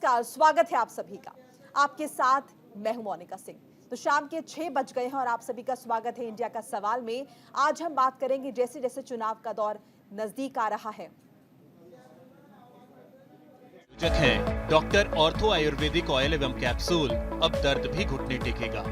नमस्कार, स्वागत है आप सभी का। आपके साथ मैं हूं मोनिका सिंह। तो शाम के 6 बज गए हैं और आप सभी का स्वागत है इंडिया का सवाल में। आज हम बात करेंगे जैसे जैसे चुनाव का दौर नजदीक आ रहा है। है डॉक्टर ऑर्थो आयुर्वेदिक ऑयल एवं कैप्सूल, अब दर्द भी घुटने टेकेगा।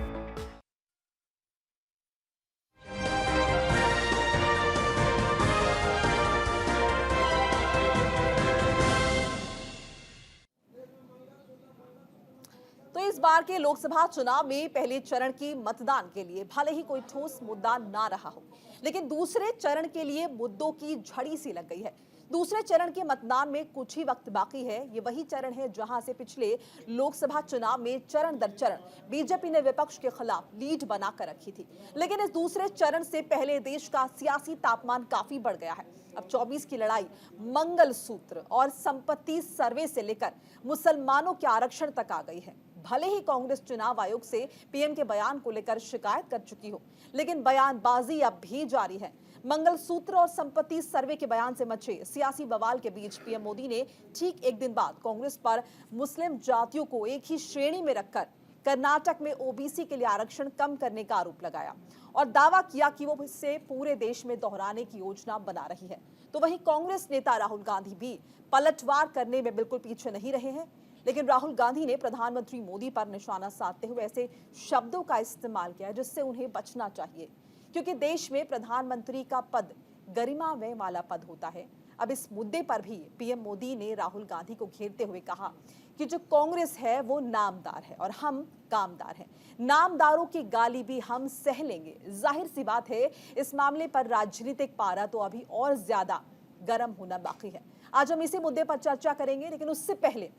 तो इस बार के लोकसभा चुनाव में पहले चरण के मतदान के लिए भले ही कोई ठोस मुद्दा ना रहा हो, लेकिन दूसरे चरण के लिए मुद्दों की झड़ी सी लग गई है। दूसरे चरण के मतदान में कुछ ही वक्त बाकी है। ये वही चरण है जहां से पिछले लोकसभा चुनाव में चरण दर चरण बीजेपी ने विपक्ष के खिलाफ लीड बनाकर रखी थी। लेकिन इस दूसरे चरण से पहले देश का सियासी तापमान काफी बढ़ गया है। अब 24 की लड़ाई मंगलसूत्र और संपत्ति सर्वे से लेकर मुसलमानों के आरक्षण तक आ गई है। भले ही कांग्रेस चुनाव आयोग से पीएम के बयान को लेकर शिकायत कर चुकी हो, लेकिन बयानबाजी अब भी जारी है। मंगलसूत्र और संपत्ति सर्वे के बयान से मचे सियासी बवाल के बीच पीएम मोदी ने ठीक एक दिन बाद कांग्रेस पर मुस्लिम जातियों को एक ही श्रेणी में रखकर कर्नाटक में ओबीसी के लिए आरक्षण कम करने का आरोप लगाया और दावा किया कि वो इससे पूरे देश में दोहराने की योजना बना रही है। तो वहीं कांग्रेस नेता राहुल गांधी भी पलटवार करने में बिल्कुल पीछे नहीं रहे हैं। लेकिन राहुल गांधी ने प्रधानमंत्री मोदी पर निशाना साधते हुए ऐसे शब्दों का इस्तेमाल किया जिससे उन्हें बचना चाहिए, क्योंकि देश में प्रधानमंत्री का पद गरिमामय वाला पद होता है। अब इस मुद्दे पर भी पीएम मोदी ने राहुल गांधी को घेरते हुए कहा कि जो कांग्रेस है वो नामदार है और हम कामदार हैं। नामदारों की गाली भी हम सह लेंगे। जाहिर सी बात है, इस मामले पर राजनीतिक पारा तो अभी और ज्यादा गर्म होना बाकी है। आज हम इसी मुद्दे पर चर्चा करेंगे, लेकिन उससे पहले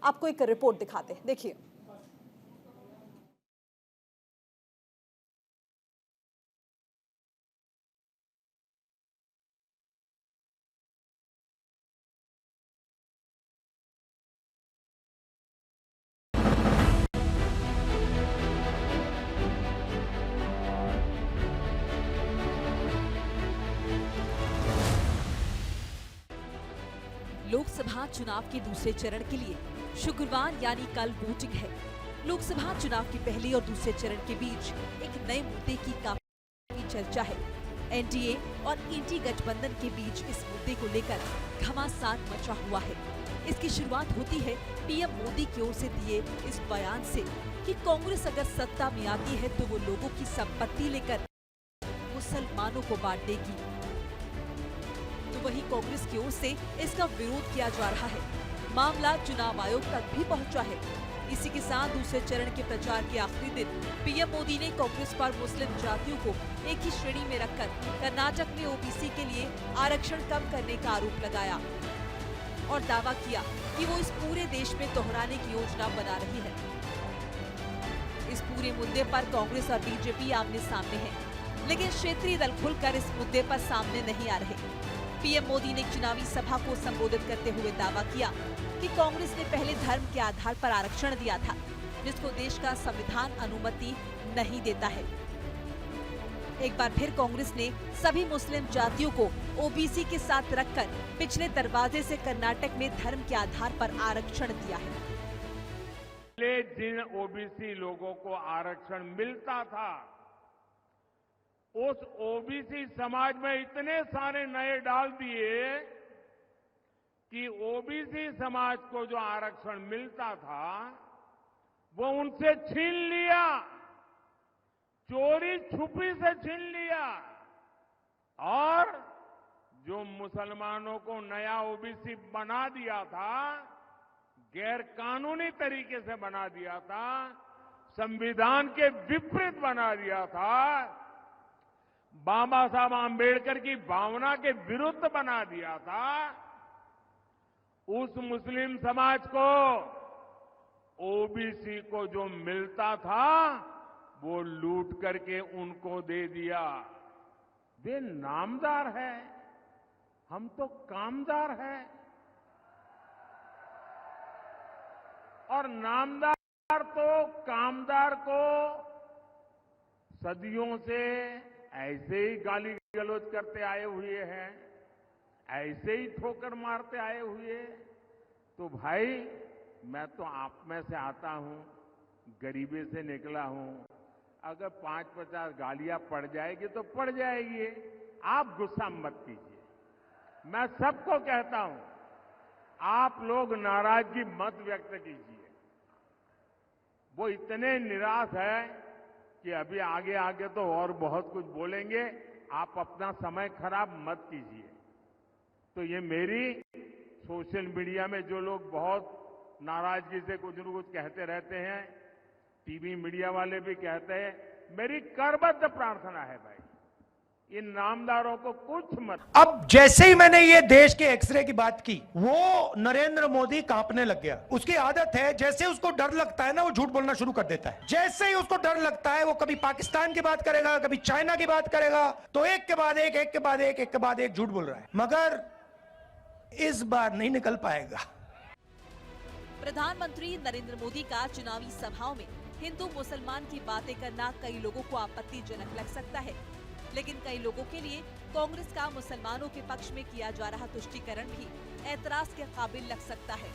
आपको एक रिपोर्ट दिखाते हैं। देखिए, लोकसभा चुनाव के दूसरे चरण के लिए शुक्रवार यानी कल वोटिंग है। लोकसभा चुनाव के पहले और दूसरे चरण के बीच एक नए मुद्दे की काफी चर्चा है। एनडीए और इंडी गठबंधन के बीच इस मुद्दे को लेकर घमासान मचा हुआ है। इसकी शुरुआत होती है पीएम मोदी की ओर से दिए इस बयान से कि कांग्रेस अगर सत्ता में आती है तो वो लोगों की संपत्ति लेकर मुसलमानों को बांट देगी। तो वहीं कांग्रेस की ओर से इसका विरोध किया जा रहा है। मामला चुनाव आयोग तक भी पहुंचा है। इसी के साथ दूसरे चरण के प्रचार के आखिरी दिन पीएम मोदी ने कांग्रेस पर मुस्लिम जातियों को एक ही श्रेणी में रखकर कर्नाटक में ओबीसी के लिए आरक्षण कम करने का आरोप लगाया और दावा किया कि वो इस पूरे देश में दोहराने की योजना बना रही है। इस पूरे मुद्दे पर कांग्रेस और बीजेपी आमने सामने है, लेकिन क्षेत्रीय दल खुलकर इस मुद्दे पर सामने नहीं आ रहे। पीएम मोदी ने चुनावी सभा को संबोधित करते हुए दावा किया कि कांग्रेस ने पहले धर्म के आधार पर आरक्षण दिया था, जिसको देश का संविधान अनुमति नहीं देता है। एक बार फिर कांग्रेस ने सभी मुस्लिम जातियों को ओबीसी के साथ रखकर पिछले दरवाजे से कर्नाटक में धर्म के आधार पर आरक्षण दिया है। पहले जिन ओबीसी लोगों को आरक्षण मिलता था, उस ओबीसी समाज में इतने सारे नए डाल दिए कि ओबीसी समाज को जो आरक्षण मिलता था वो उनसे छीन लिया, चोरी छुपी से छीन लिया। और जो मुसलमानों को नया ओबीसी बना दिया था, गैर कानूनी तरीके से बना दिया था, संविधान के विपरीत बना दिया था, बाबा साहब आंबेडकर की भावना के विरुद्ध बना दिया था, उस मुस्लिम समाज को ओबीसी को जो मिलता था वो लूट करके उनको दे दिया। वे नामदार है, हम तो कामदार हैं। और नामदार तो कामदार को सदियों से ऐसे ही गाली गलौज करते आए हुए हैं, ऐसे ही ठोकर मारते आए हुए। तो भाई मैं तो आप में से आता हूं, गरीबी से निकला हूं। अगर 5-50 गालियां पड़ जाएगी तो पड़ जाएगी, आप गुस्सा मत कीजिए। मैं सबको कहता हूं, आप लोग नाराजगी मत व्यक्त कीजिए। वो इतने निराश है कि अभी आगे आगे तो और बहुत कुछ बोलेंगे, आप अपना समय खराब मत कीजिए। तो ये मेरी सोशल मीडिया में जो लोग बहुत नाराजगी से कुछ न कुछ कहते रहते हैं, टीवी मीडिया वाले भी कहते हैं, मेरी करबद्ध प्रार्थना है भाई, इन नामदारों को कुछ मत। अब जैसे ही मैंने ये देश के एक्सरे की बात की, वो नरेंद्र मोदी कांपने लग गया। उसकी आदत है, जैसे उसको डर लगता है ना, वो झूठ बोलना शुरू कर देता है। जैसे ही उसको डर लगता है, वो कभी पाकिस्तान की बात करेगा, कभी चाइना की बात करेगा, तो एक के बाद एक झूठ बोल रहा है, मगर इस बार नहीं निकल पाएगा। प्रधानमंत्री नरेंद्र मोदी का चुनावी सभाओं में हिंदू मुसलमान की बातें करना कई लोगों को आपत्तिजनक लग सकता है, लेकिन कई लोगों के लिए कांग्रेस का मुसलमानों के पक्ष में किया जा रहा तुष्टीकरण भी ऐतराज के काबिल लग सकता है।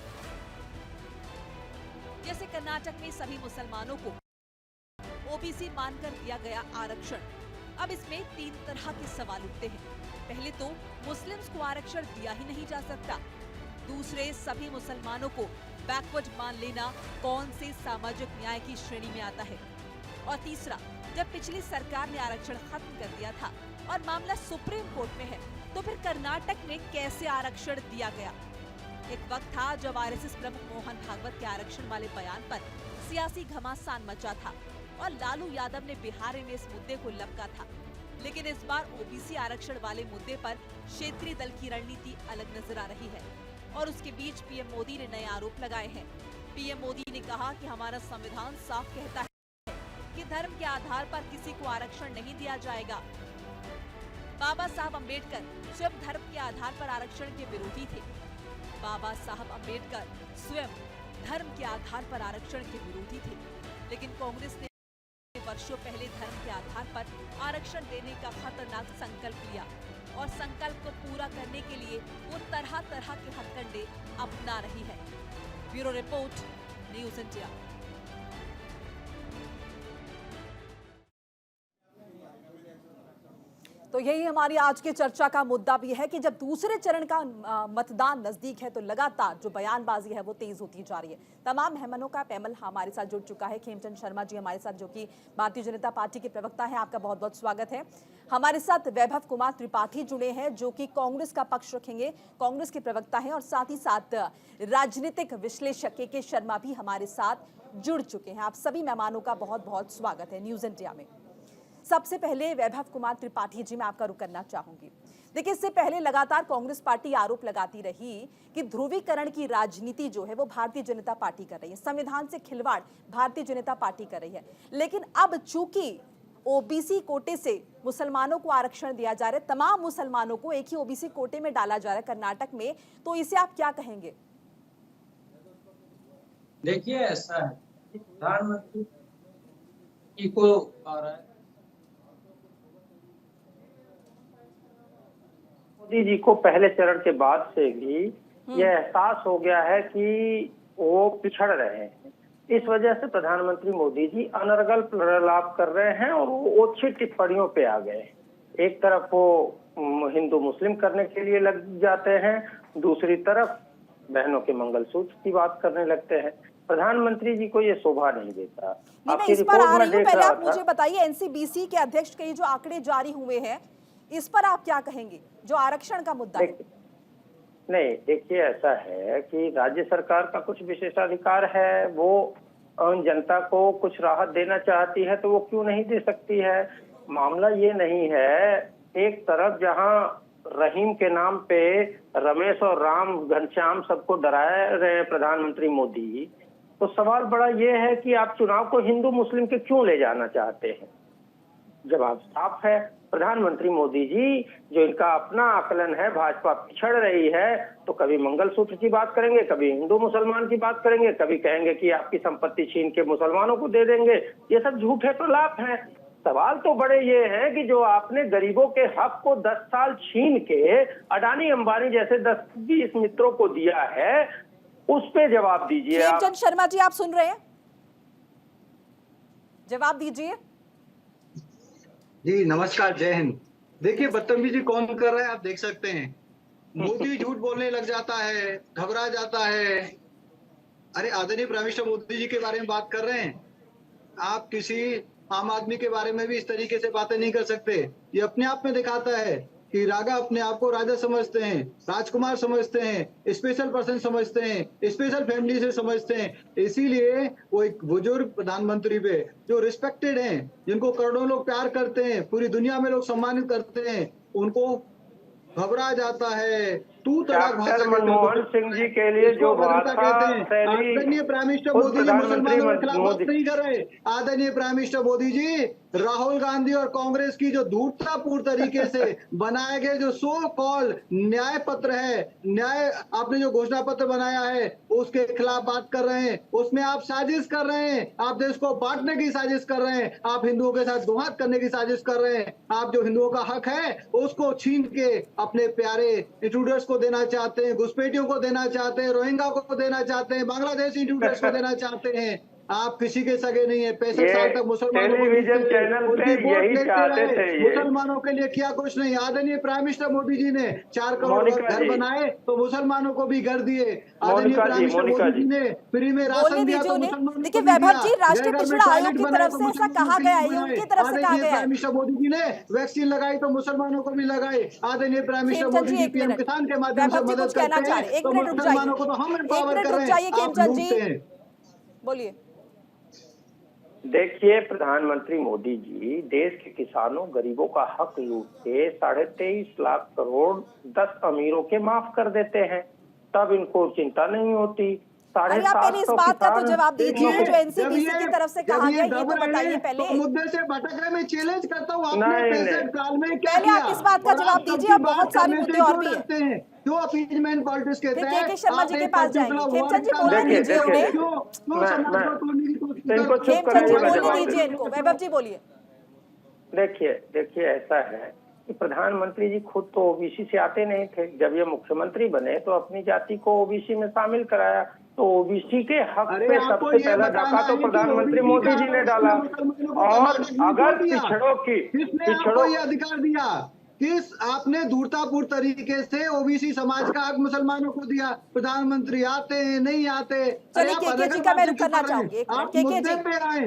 जैसे कर्नाटक में सभी मुसलमानों को ओबीसी मानकर दिया गया आरक्षण। अब इसमें 3 तरह के सवाल उठते हैं। पहले तो मुस्लिम्स को आरक्षण दिया ही नहीं जा सकता। दूसरे, सभी मुसलमानों को बैकवर्ड मान लेना कौन से सामाजिक न्याय की श्रेणी में आता है। और तीसरा, जब पिछली सरकार ने आरक्षण खत्म कर दिया था और मामला सुप्रीम कोर्ट में है, तो फिर कर्नाटक में कैसे आरक्षण दिया गया। एक वक्त था जब आरएसएस प्रमुख मोहन भागवत के आरक्षण वाले बयान पर सियासी घमासान मचा था और लालू यादव ने बिहार में इस मुद्दे को लपका था। लेकिन इस बार ओबीसी आरक्षण वाले मुद्दे पर क्षेत्रीय दल की रणनीति अलग नजर आ रही है और उसके बीच पीएम मोदी ने नए आरोप लगाए हैं। पीएम मोदी ने कहा कि हमारा संविधान साफ कहता है कि धर्म के आधार पर किसी को आरक्षण नहीं दिया जाएगा। बाबा साहब अम्बेडकर स्वयं धर्म के आधार पर आरक्षण के विरोधी थे। बाबा साहब अम्बेडकर स्वयं धर्म के आधार पर आरक्षण के विरोधी थे, लेकिन कांग्रेस ने वर्षों पहले धर्म के आधार पर आरक्षण देने का खतरनाक संकल्प लिया और संकल्प को पूरा करने के लिए वो तरह तरह के हथकंडे अपना रही है। Bureau report, news India. तो यही हमारी आज की चर्चा का मुद्दा भी है कि जब दूसरे चरण का मतदान नजदीक है तो लगातार जो बयानबाजी है वो तेज होती जा रही है। तमाम मेहमानों का पैनल हमारे साथ जुड़ चुका है। खेमचंद शर्मा जी हमारे साथ, जो कि भारतीय जनता पार्टी के प्रवक्ता हैं, आपका बहुत बहुत स्वागत है। हमारे साथ वैभव कुमार त्रिपाठी जुड़े हैं, जो कि कांग्रेस का पक्ष रखेंगे, कांग्रेस के प्रवक्ता हैं, और साथ ही साथ राजनीतिक विश्लेषक के शर्मा भी हमारे साथ जुड़ चुके हैं। आप सभी मेहमानों का बहुत बहुत स्वागत है न्यूज़ इंडिया में। सबसे पहले वैभव कुमार त्रिपाठी जी, मैं आपका रुख करना चाहूंगी। देखिए, इससे पहले लगातार कांग्रेस पार्टी आरोप लगाती रही कि ध्रुवीकरण की राजनीति जो है वो भारतीय जनता पार्टी कर रही है, संविधान से खिलवाड़ भारतीय जनता पार्टी कर रही है। लेकिन अब चूंकि ओबीसी कोटे से मुसलमानों को आरक्षण दिया जा रहा है, तमाम मुसलमानों को एक ही ओबीसी कोटे में डाला जा रहा है कर्नाटक में, तो इसे आप क्या कहेंगे? देखिए, ऐसा है, प्रधानमंत्री को आ रहा है, मोदी जी को पहले चरण के बाद से भी यह एहसास हो गया है कि वो पिछड़ रहे हैं। इस वजह से प्रधानमंत्री मोदी जी अनर्गल प्रलाप कर रहे हैं और वो ओछी टिप्पणियों पे आ गए। एक तरफ वो हिंदू मुस्लिम करने के लिए लग जाते हैं, दूसरी तरफ बहनों के मंगलसूत्र की बात करने लगते हैं। प्रधानमंत्री जी को ये शोभा नहीं देता। मैं इस पर आ रही हूँ, पहले आप मुझे बताइए, एनसीबीसी के अध्यक्ष के जो आंकड़े जारी हुए हैं, इस पर आप क्या कहेंगे, जो आरक्षण का मुद्दा है? नहीं, देखिए, ऐसा है कि राज्य सरकार का कुछ विशेषाधिकार है, वो जनता को कुछ राहत देना चाहती है तो वो क्यों नहीं दे सकती है। मामला ये नहीं है, एक तरफ जहां रहीम के नाम पे रमेश और राम घनश्याम सबको डरा रहे हैं प्रधानमंत्री मोदी, तो सवाल बड़ा ये है कि आप चुनाव को हिंदू मुस्लिम के क्यों ले जाना चाहते हैं। जवाब साफ है, प्रधानमंत्री मोदी जी, जो इनका अपना आकलन है, भाजपा पिछड़ रही है, तो कभी मंगलसूत्र की बात करेंगे, कभी हिंदू मुसलमान की बात करेंगे, कभी कहेंगे कि आपकी संपत्ति छीन के मुसलमानों को दे देंगे। ये सब झूठे प्रलाप हैं। सवाल तो बड़े ये हैं कि जो आपने गरीबों के हक को 10 साल छीन के अडानी अंबानी जैसे 10-20 मित्रों को दिया है, उस पे जवाब दीजिए आप। खेमचंद शर्मा जी, आप सुन रहे हैं? जवाब दीजिए। जी नमस्कार, जय हिंद। देखिए बदतमीजी कौन कर रहा है, आप देख सकते हैं। मोदी झूठ बोलने लग जाता है, घबरा जाता है। अरे आदरणीय प्राइम मिनिस्टर मोदी जी के बारे में बात कर रहे हैं, आप किसी आम आदमी के बारे में भी इस तरीके से बातें नहीं कर सकते। ये अपने आप में दिखाता है कि रागा अपने आप को राजा समझते हैं, राजकुमार समझते हैं, स्पेशल पर्सन समझते हैं, स्पेशल फैमिली से समझते हैं। इसीलिए वो एक बुजुर्ग प्रधानमंत्री पे जो रिस्पेक्टेड हैं, जिनको करोड़ों लोग प्यार करते हैं, पूरी दुनिया में लोग सम्मानित करते हैं, उनको घबरा जाता है। तू तड़ाक भाषा डॉक्टर मनमोहन सिंह जी के लिए जो भाषा शैली आदरणीय प्राइम मिनिस्टर खुद मोदी जी प्रधानमंत्री मुसलमानों के खिलाफ बात मोदी नहीं कर रहे। आदरणीय प्राइम मिनिस्टर मोदी जी, राहुल गांधी और कांग्रेस की जो धूर्ततापूर्ण तरीके से बनाए गए जो सो कॉल न्याय पत्र है, न्याय आपने जो घोषणा पत्र बनाया है उसके खिलाफ बात कर रहे हैं। उसमें आप साजिश कर रहे हैं, आप देश को बांटने की साजिश कर रहे हैं, आप हिंदुओं के साथ दुहात करने की साजिश कर रहे हैं। आप जो हिंदुओं का हक है उसको छीन के अपने प्यारे इंट्रूडर्स को देना चाहते हैं, घुसपैठियों को देना चाहते हैं, रोहिंग्या को देना चाहते हैं, बांग्लादेशी इंट्रूडर्स को देना चाहते हैं। आप किसी के सगे नहीं है। 65 साल तक मुसलमानों को टेलीविजन चैनल पे यही चाहते थे ये। मुसलमानों के लिए किया कुछ नहीं। आदरणीय प्राइम मिनिस्टर मोदी जी ने 4 करोड़ घर बनाए तो मुसलमानों को भी घर दिए। आदरणीय प्राइम मिनिस्टर मोदी जी ने फ्री में राशन दिया तो मुसलमानों को देखिए भी वैभव जी, दिया। राष्ट्रीय पिछड़ा आयोग की तरफ से ऐसा कहा गया है, ये उनकी तरफ से कहा गया प्राइम है। मिनिस्टर मोदी जी ने वैक्सीन लगाई तो मुसलमानों को भी लगाई। आदरणीय प्राइम मिनिस्टर खेमचंद मोदी जी जी एक पीएम मिनट, किसान के माध्यम से वैभव जी मदद कुछ कहना करते चाह हैं रहे हैं, एक तो मिनट रुक मुसलमानों को तो हम जाइए, एक एम्पावर मिनट कर रुक रहे जाइए हैं, आप खेमचंद जी, लूटते हैं। बोलिए। देखिए प्रधानमंत्री मोदी जी देश के किसानों गरीबों का हक लूट के 23.5 लाख करोड़ 10 अमीरों के माफ कर देते हैं, तब इनको चिंता नहीं होती। अरे आप पहले इस बात का तो जवाब दीजिए, जो एनसीपीसी की तरफ से कहा गया ये तो बताइए पहले। तो मुद्दे से भटक रहे, मैं चैलेंज करता हूँ, आपने नहीं, 65 साल में क्या पहले किया? आप इस बात का और जवाब आप दीजिए, सबकी और बहुत बात सारे करने से मुद्दे और क्यों भी हैं। डरते हैं? क्यों अपीजमेंट पॉलिटिक्स कहते फिर हैं? के शर्मा जी के पास जाएंगे। खेमचंद जी बोलने देखिए, दीजिए देखिए, उन्हें, क्यों समाज को तोड़ने की कोशिश इनको करते चुप हैं? खेमचंद जी कराइए, मैं बोलने जवाब दीजिए इनको। वैभव जी बोलिए। देखिए ऐसा है कि प्रधानमंत्री जी खुद तो ओबीसी से आते नहीं थे। जब ये मुख्यमंत्री बने तो अपनी जाति को ओबीसी में शामिल कराया, तो ओबीसी के हक पे सबसे पहला डाका तो प्रधानमंत्री मोदी जी ने डाला। और अगर पिछड़ों ये अधिकार दिया, किस आपने धूर्तापूर्ण तरीके से ओबीसी समाज का हक मुसलमानों को दिया? प्रधानमंत्री आते हैं नहीं आते? चलिए केके जी का मैं रुक करना चाहूंगी, एक मिनट। आप केके मुद्दे जी, पे आए।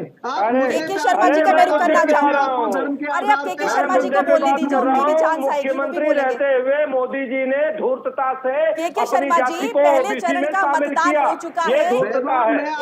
केके शर्मा जी का मैं रुक करना चाहूंगी। अरे आप केके शर्मा जी को बोलने दीजिए, उनकी भी चांस आएगी, वो भी मुख्यमंत्री बोलेंगे। रहते हुए मोदी जी ने धूर्तता से केके शर्मा जी, पहले चरण का मतदान हो चुका है।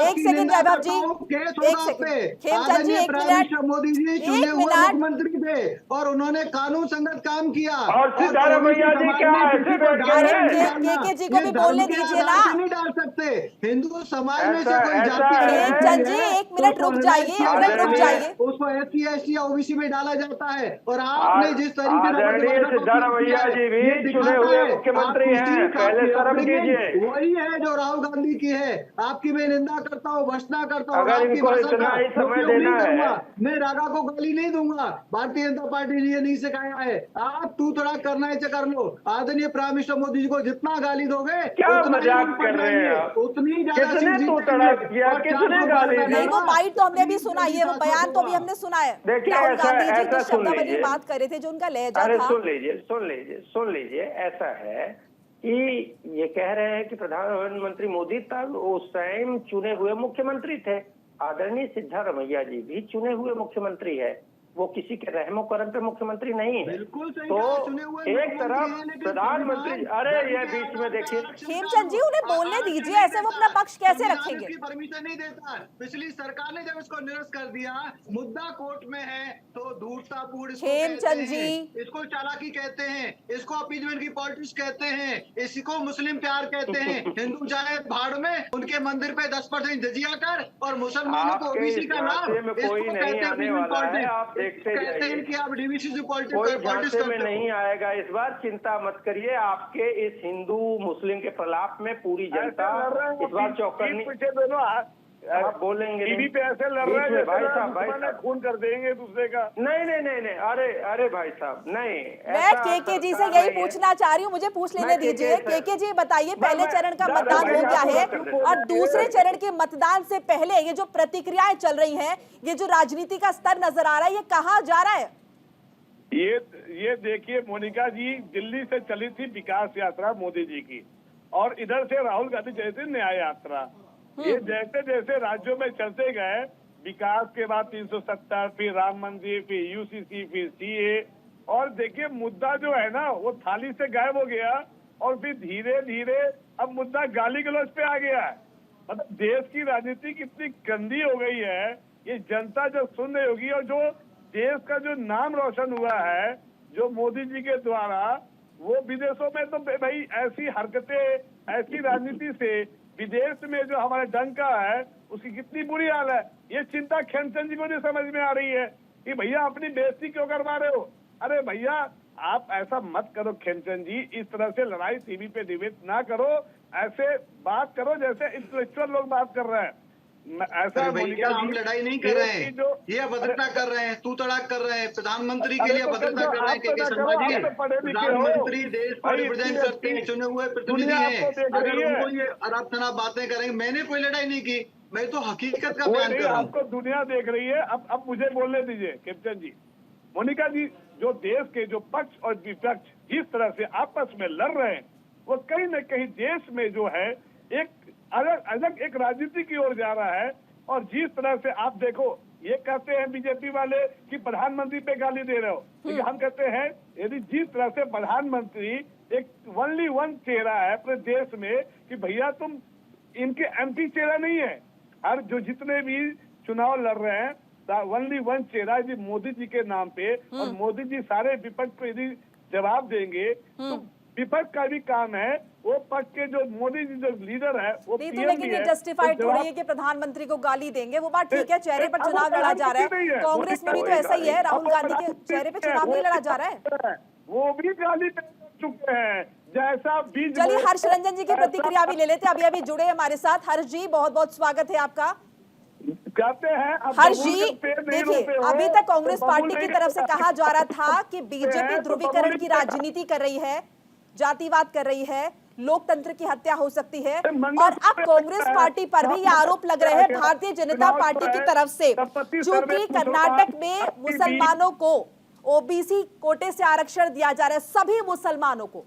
एक सेकंड वैभव जी, एक सेकंड। खेमचंद जी एक मिनट, मोदी जी चुने एक हुए मिनट। मुख्यमंत्री थे और उन्होंने कानून संगत काम किया। और सिद्धारमैया जी क्या ऐसे बैठ गए अरे हैं? केके जी को भी बोलने दीजिए ना। नहीं डाल सकते हिंदू समाज में से कोई ऐसा जाति है। खेमचंद जी एक मिनट रुक जाइए, एक मिनट रुक जाइए। उसको SC ST या ओबीसी में डाला जाता है। और आपने जिस तरीके से आदरणीय सिद्धारमैया जी भी चुने हुए मुख्यमंत्री हैं, पहले शर्म कीजिए। वही है जो राहुल गांधी की है। आपकी मैं निंदा करता हूँ, भर्त्सना करता हूँ। अगर आपकी इनको भाषा इतना का ही समय उपयोग नहीं देना है। करूंगा। मैं रागा को गाली नहीं दूंगा, भारतीय जनता पार्टी ने ये नहीं सिखाया है। आप तू थोड़ा करना है कर लो। आदरणीय प्राइम मिनिस्टर मोदी जी को जितना गाली दोगे क्या उतना मजाक ही कर रहे हैं आप? उतनी ज्यादा किसने सीट तू जीतेंगे। तड़ाक किया? और किसने 400 गाली का दी? नहीं, वो नारा, बाइट तो हमने भी सुनाई है, वो बयान तो अभी हमने सुना है। देखिए, राहुल ऐसा- गांधी जी ऐसा जिस सुन शब्दावली लीजिए। बात कर रहे थे, जो उनका लहजा अरे था। सुन लीजिए ऐसा है कि ये कह रहे हैं कि प्रधानमंत्री मोदी तब उस टाइम चुने हुए मुख्यमंत्री थे। आदरणीय सिद्धारमैया जी भी चुने हुए मुख्यमंत्री है, वो किसी के रहमो करम पे मुख्यमंत्री नहीं है। बिल्कुल सही तो कहा, चुने हुए एक मुख्यमंत्री तरफ हैं, लेकिन प्रधानमंत्री, अरे ये बीच में देखिए, खेमचंद जी उन्हें बोलने दीजिए, ऐसे वो अपना पक्ष कैसे रखेंगे? परमिशन नहीं देता। पिछली सरकार ने जब इसको निरस्त कर दिया, मुद्दा कोर्ट में है तो धूर्ततापूर्ण इसको खेमचंद कहते हैं। जी। इसको चालाकी कहते हैं, इसको अपीजमेंट की पॉलिटिक्स कहते हैं, इसको मुस्लिम प्यार कहते हैं। हिंदू जाए भाड़ में, उनके मंदिर पे 10% जजिया कर और मुसलमानों को आपके ओबीसी का लाभ, झांसे में कोई नहीं आने वाला है, आप देखते जाइए। कि आप डीवीसी से कोई पॉलिटिक्स झांसे में करते हो। नहीं आएगा इस बार, चिंता मत करिए। आपके इस हिंदू मुस्लिम के प्रलाप में पूरी जनता इस बार चौकन्नी, आप बोलेंगे टीवी पे ऐसे लड़ रहे हैं भाई जैसे साहब दुश्मन है, खून कर देंगे दूसरे का। नहीं नहीं नहीं नहीं, अरे अरे भाई साहब नहीं, मैं केके जी से यही पूछना चाह रही हूँ, मुझे पूछ लेने दीजिए। केके जी बताइए, पहले चरण का मतदान हो गया है और दूसरे चरण के मतदान से पहले ये जो प्रतिक्रियाएं चल रही हैं, ये जो राजनीति का स्तर नजर आ रहा है, ये कहाँ जा रहा है? ये देखिए मोनिका जी, दिल्ली से चली थी विकास यात्रा मोदी जी की, और इधर से राहुल गांधी चली थी न्याय यात्रा। ये जैसे जैसे राज्यों में चलते गए, विकास के बाद 370, फिर राम मंदिर, फिर यूसीसी, फिर सीए, और देखिए मुद्दा जो है ना वो थाली से गायब हो गया, और फिर धीरे धीरे अब मुद्दा गाली गलौज पे आ गया है। मतलब देश की राजनीति कितनी गंदी हो गई है, ये जनता जब सुन रही होगी। और जो देश का जो नाम रोशन हुआ है जो मोदी जी के द्वारा, वो विदेशों में तो भाई ऐसी हरकतें, ऐसी राजनीति से विदेश में जो हमारे डंका है उसकी कितनी बुरी हाल है, ये चिंता खेमचंद जी को नहीं समझ में आ रही है कि भैया अपनी बेइज्जती क्यों करवा रहे हो। अरे भैया आप ऐसा मत करो खेमचंद जी, इस तरह से लड़ाई टीवी पे डिबेट ना करो, ऐसे बात करो जैसे इंटेलेक्चुअल लोग बात कर रहे हैं। ऐसा भैया हम लड़ाई नहीं कर रहे हैं, ये अभद्रता कर रहे हैं, तू तड़ाक कर रहे हैं, प्रधानमंत्री के लिए अभद्रता कर रहे हैं। के शर्मा जी, प्रधानमंत्री देश को रिप्रेजेंट करते हैं, चुने हुए प्रतिनिधि हैं, अगर उनको ये अरब शराब बातें करेंगे, मैंने कोई लड़ाई नहीं की, मैं तो हकीकत का बयान कर रहा हूँ। आपको दुनिया देख रही है। अब मुझे बोलने दीजिए खेमचंद जी। मोनिका जी, जो देश के जो पक्ष और विपक्ष जिस तरह से आपस में लड़ रहे हैं, वो कहीं न कहीं देश में जो है एक अलग एक राजनीति की ओर जा रहा है। और जिस तरह से आप देखो, ये कहते हैं बीजेपी वाले कि प्रधानमंत्री पे गाली दे रहे हो, लेकिन हम कहते हैं यदि जिस तरह से प्रधानमंत्री एक ओनली वन चेहरा है अपने देश में, कि भैया तुम इनके एमपी चेहरा नहीं है, हर जो जितने भी चुनाव लड़ रहे हैं ओनली वन चेहरा जी मोदी जी के नाम पे, और मोदी जी सारे विपक्ष को यदि जवाब देंगे तो विपक्ष का भी काम है, वो पक्ष के जो मोदी जी जो लीडर है वो नहीं, तो लेकिन ये जस्टिफाइड थोड़ी है कि प्रधानमंत्री को गाली देंगे, वो बात ठीक है, चेहरे पर चुनाव लड़ा जा रहा है। कांग्रेस में भी तो ऐसा ही है, राहुल गांधी के चेहरे पे चुनाव नहीं लड़ा जा रहा है, वो भी गाली चुके हैं जैसा बीज। चलिए हर्ष रंजन जी की प्रतिक्रिया भी ले लेते, अभी जुड़े हमारे साथ। हर्ष जी बहुत बहुत स्वागत है आपका। कहते हैं हर्ष जी देखिए, अभी तक कांग्रेस पार्टी की तरफ से कहा जा रहा था कि बीजेपी ध्रुवीकरण की राजनीति कर रही है, जातिवाद कर रही है, लोकतंत्र की हत्या हो सकती है, और अब कांग्रेस पार्टी पर भी ये आरोप लग रहे हैं भारतीय जनता पार्टी की तरफ से, क्योंकि कर्नाटक में मुसलमानों को ओबीसी कोटे से आरक्षण दिया जा रहा है, सभी मुसलमानों को।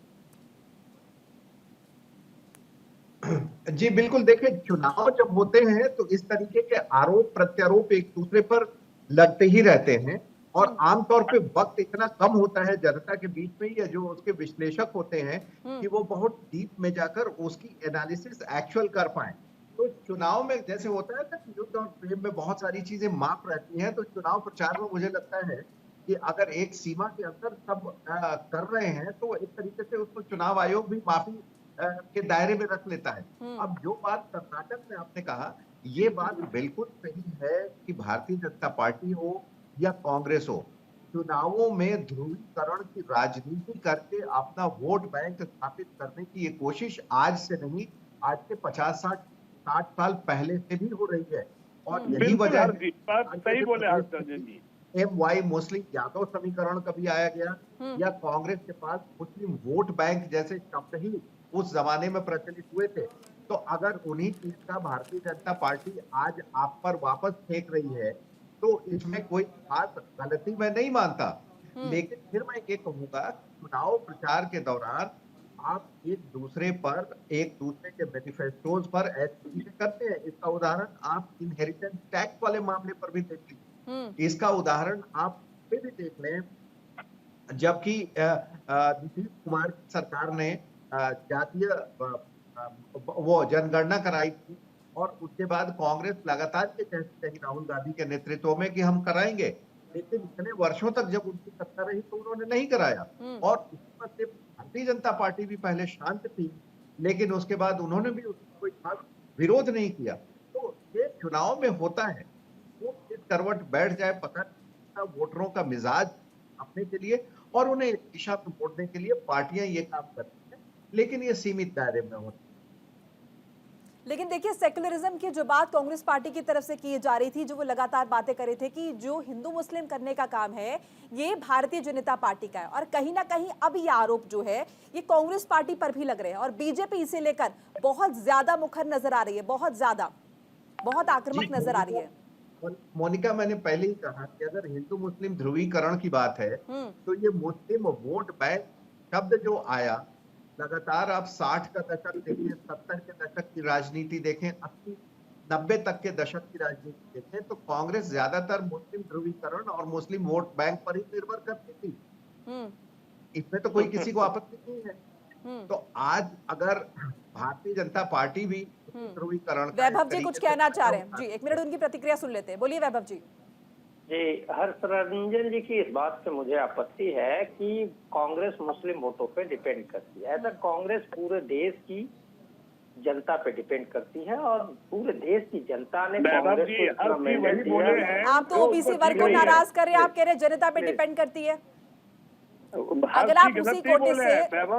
जी बिल्कुल, देखिए चुनाव जब होते हैं तो इस तरीके के आरोप प्रत्यारोप एक दूसरे पर लगते ही रहते हैं, और आमतौर पे वक्त इतना कम होता है जनता के बीच में, या जो उसके विश्लेषक होते हैं कि वो बहुत डीप में जाकर उसकी एनालिसिस एक्चुअल कर पाए। तो चुनाव में जैसे होता है ना कि युद्ध और प्रेम में बहुत सारी चीजें माप रहती हैं, तो चुनाव प्रचार में मुझे लगता है कि अगर एक सीमा के अंदर सब कर रहे हैं तो एक तरीके से उसको चुनाव आयोग भी माफी के दायरे में रख लेता है। अब जो बात कर्नाटक में आपने कहा, ये बात बिल्कुल सही है कि भारतीय जनता पार्टी हो या कांग्रेस हो, चुनावों में ध्रुवीकरण की राजनीति करके अपना वोट बैंक स्थापित करने की ये कोशिश आज से नहीं, आज से 50-60 साल पहले से भी हो रही है। और यही वजह है, सही बोले हर्षवर्धन जी, MY मुस्लिम यादव समीकरण कभी आया गया, या कांग्रेस के पास मुस्लिम वोट बैंक जैसे शब्द ही उस जमाने में प्रचलित हुए थे। तो अगर उन्हीं चीज का भारतीय जनता पार्टी आज आप पर वापस फेंक रही है तो इसमें कोई खास गलती मैं नहीं मानता। लेकिन फिर मैं ये कहूंगा, चुनाव प्रचार के दौरान आप एक दूसरे के मैनिफेस्टोज पर ऐसी चीजें करते हैं। इसका उदाहरण आप इनहेरिटेंस टैक्स वाले मामले पर भी देख लीजिए, इसका उदाहरण आप भी देख लें, जबकि नीतीश कुमार की सरकार ने जातीय वो जनगणना कराई थी, और उसके बाद कांग्रेस लगातार ये कहती रही राहुल गांधी के नेतृत्व में कि हम कराएंगे, लेकिन इतने वर्षों तक जब उनकी सत्ता रही तो उन्होंने नहीं कराया। और इसमें से भारतीय जनता पार्टी भी पहले शांत थी, लेकिन उसके बाद उन्होंने भी उसका कोई खास विरोध नहीं किया। तो ये चुनाव में होता है, वो इस करवट बैठ जाए पता वोटरों का मिजाज अपने के लिए, और उन्हें दिशा में मोड़ने के लिए पार्टियां ये काम करती हैं, लेकिन ये सीमित दायरे में होता है। लेकिन देखिए, सेक्युलरिज्म की जो बात कांग्रेस पार्टी की तरफ से की जा रही थी, जो वो लगातार बातें कर रहे थे कि जो हिंदू मुस्लिम करने का काम है ये भारतीय जनता पार्टी का है, और कहीं ना कहीं अब ये आरोप जो है ये कांग्रेस पार्टी पर भी लग रहे हैं, और बीजेपी इसे लेकर बहुत ज्यादा मुखर नजर आ रही है, बहुत आक्रामक नजर आ रही है। मोनिका, मैंने पहले ही कहा कि अगर हिंदू मुस्लिम ध्रुवीकरण की बात है तो ये मुस्लिम वोट बैंक शब्द जो आया, लगातार आप 60 का दशक देखें, 70 के दशक की राजनीति देखें, 80 90 तक के दशक की राजनीति देखें, तो कांग्रेस ज्यादातर मुस्लिम ध्रुवीकरण और मुस्लिम वोट बैंक पर ही निर्भर करती थी। इसमें तो कोई किसी को आपत्ति नहीं है। तो आज अगर भारतीय जनता पार्टी भी ध्रुवीकरण, वैभव जी कुछ कहना चाह रहे हैं जी, 1 मिनट उनकी प्रतिक्रिया सुन लेते हैं। बोलिए वैभव जी। जी, हर्षरंजन जी की इस बात से मुझे आपत्ति है कि कांग्रेस मुस्लिम वोटों पे डिपेंड करती है। ऐसा कांग्रेस पूरे देश की जनता पे डिपेंड करती है, और पूरे देश की जनता ने कांग्रेस को इतना मैंडेट दिया। आप तो ओबीसी वर्ग को नाराज कर रहे हैं, आप कह रहे हैं जनता पे डिपेंड करती है। अगर आप उसी कोटे से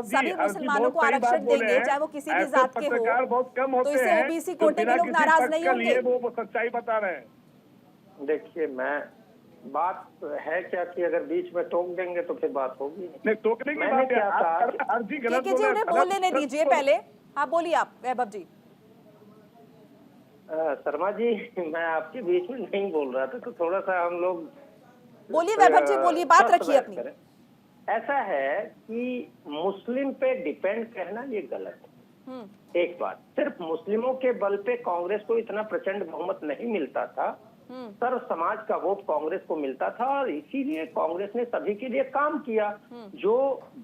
सभी मुसलमानों को आरक्षण देंगे, चाहे वो किसी भी जात के हो, तो इससे ओबीसी कोटे के लोग नाराज नहीं होंगे? वो सच्चाई बता रहे हैं। देखिए, मैं बात है क्या कि अगर बीच में टोक देंगे तो फिर बात होगी नहीं। टोकने की बात है, हर चीज गलत जी उन्हें बोल लेने दीजिए पहले। हाँ बोलिए आप वैभव जी। शर्मा जी, मैं आपके बीच में नहीं बोल रहा था, तो थोड़ा सा हम लोग बोलिए वैभव जी, बोलिए, बात रखिए अपनी। ऐसा है कि मुस्लिम पे डिपेंड कहना ये गलत है। एक बात, सिर्फ मुस्लिमों के बल पे कांग्रेस को इतना प्रचंड बहुमत नहीं मिलता था, सर्व समाज का वोट कांग्रेस को मिलता था, और इसीलिए कांग्रेस ने सभी के लिए काम किया। जो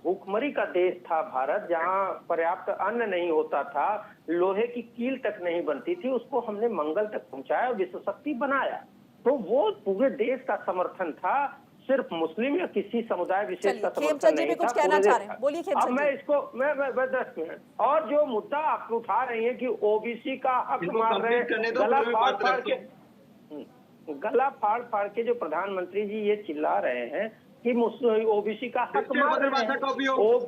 भूखमरी का देश था भारत, जहां पर्याप्त अन्न नहीं होता था, लोहे की कील तक नहीं बनती थी, उसको हमने मंगल तक पहुंचाया और विश्व शक्ति बनाया। तो वो पूरे देश का समर्थन था, सिर्फ मुस्लिम या किसी समुदाय विशेष का समर्थन नहीं था। कुछ कहना चाह रहे हैं, बोलिए खेमचंद जी। अब मैं इसको मैं 10 मिनट, और जो मुद्दा आप उठा रही हैं कि ओबीसी का हक मार रहे हैं, गला फाड़ के जो प्रधानमंत्री जी ये चिल्ला रहे हैं कि ओबीसी का हक मार रहे हैं,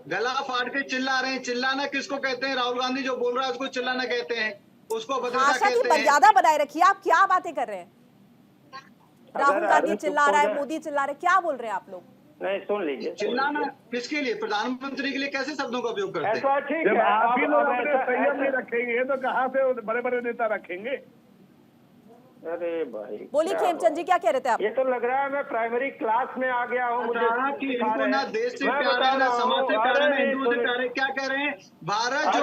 गला फाड़ के चिल्ला रहे हैं। चिल्लाना किसको कहते हैं? राहुल गांधी जो बोल रहा है उसको चिल्लाना कहते हैं, उसको बदलना कहते हैं। मर्यादा बनाए रखिए। आप क्या बातें कर रहे हैं? राहुल गांधी चिल्ला रहा है, मोदी चिल्ला रहे, क्या बोल रहे हैं आप लोग? नहीं, सुन लीजिए। चिल्लाना किसके लिए? प्रधानभाई के लिए कैसे शब्दों का उपयोग करते हैं? ऐसा ठीक है, आप ही लोग अपने संयम नहीं रखेंगे तो कहाँ से बड़े बड़े नेता रखेंगे? अरे भाई, बोलिए खेमचंद जी, क्या कह रहे थे आप? ये तो लग रहा है मैं प्राइमरी क्लास में आ गया हूँ। मुझे कि इनको ना देश से प्यार है, ना समाज से प्यार है, ना हिंदुओं से प्यार है। क्या कह रहे हैं? भारत जो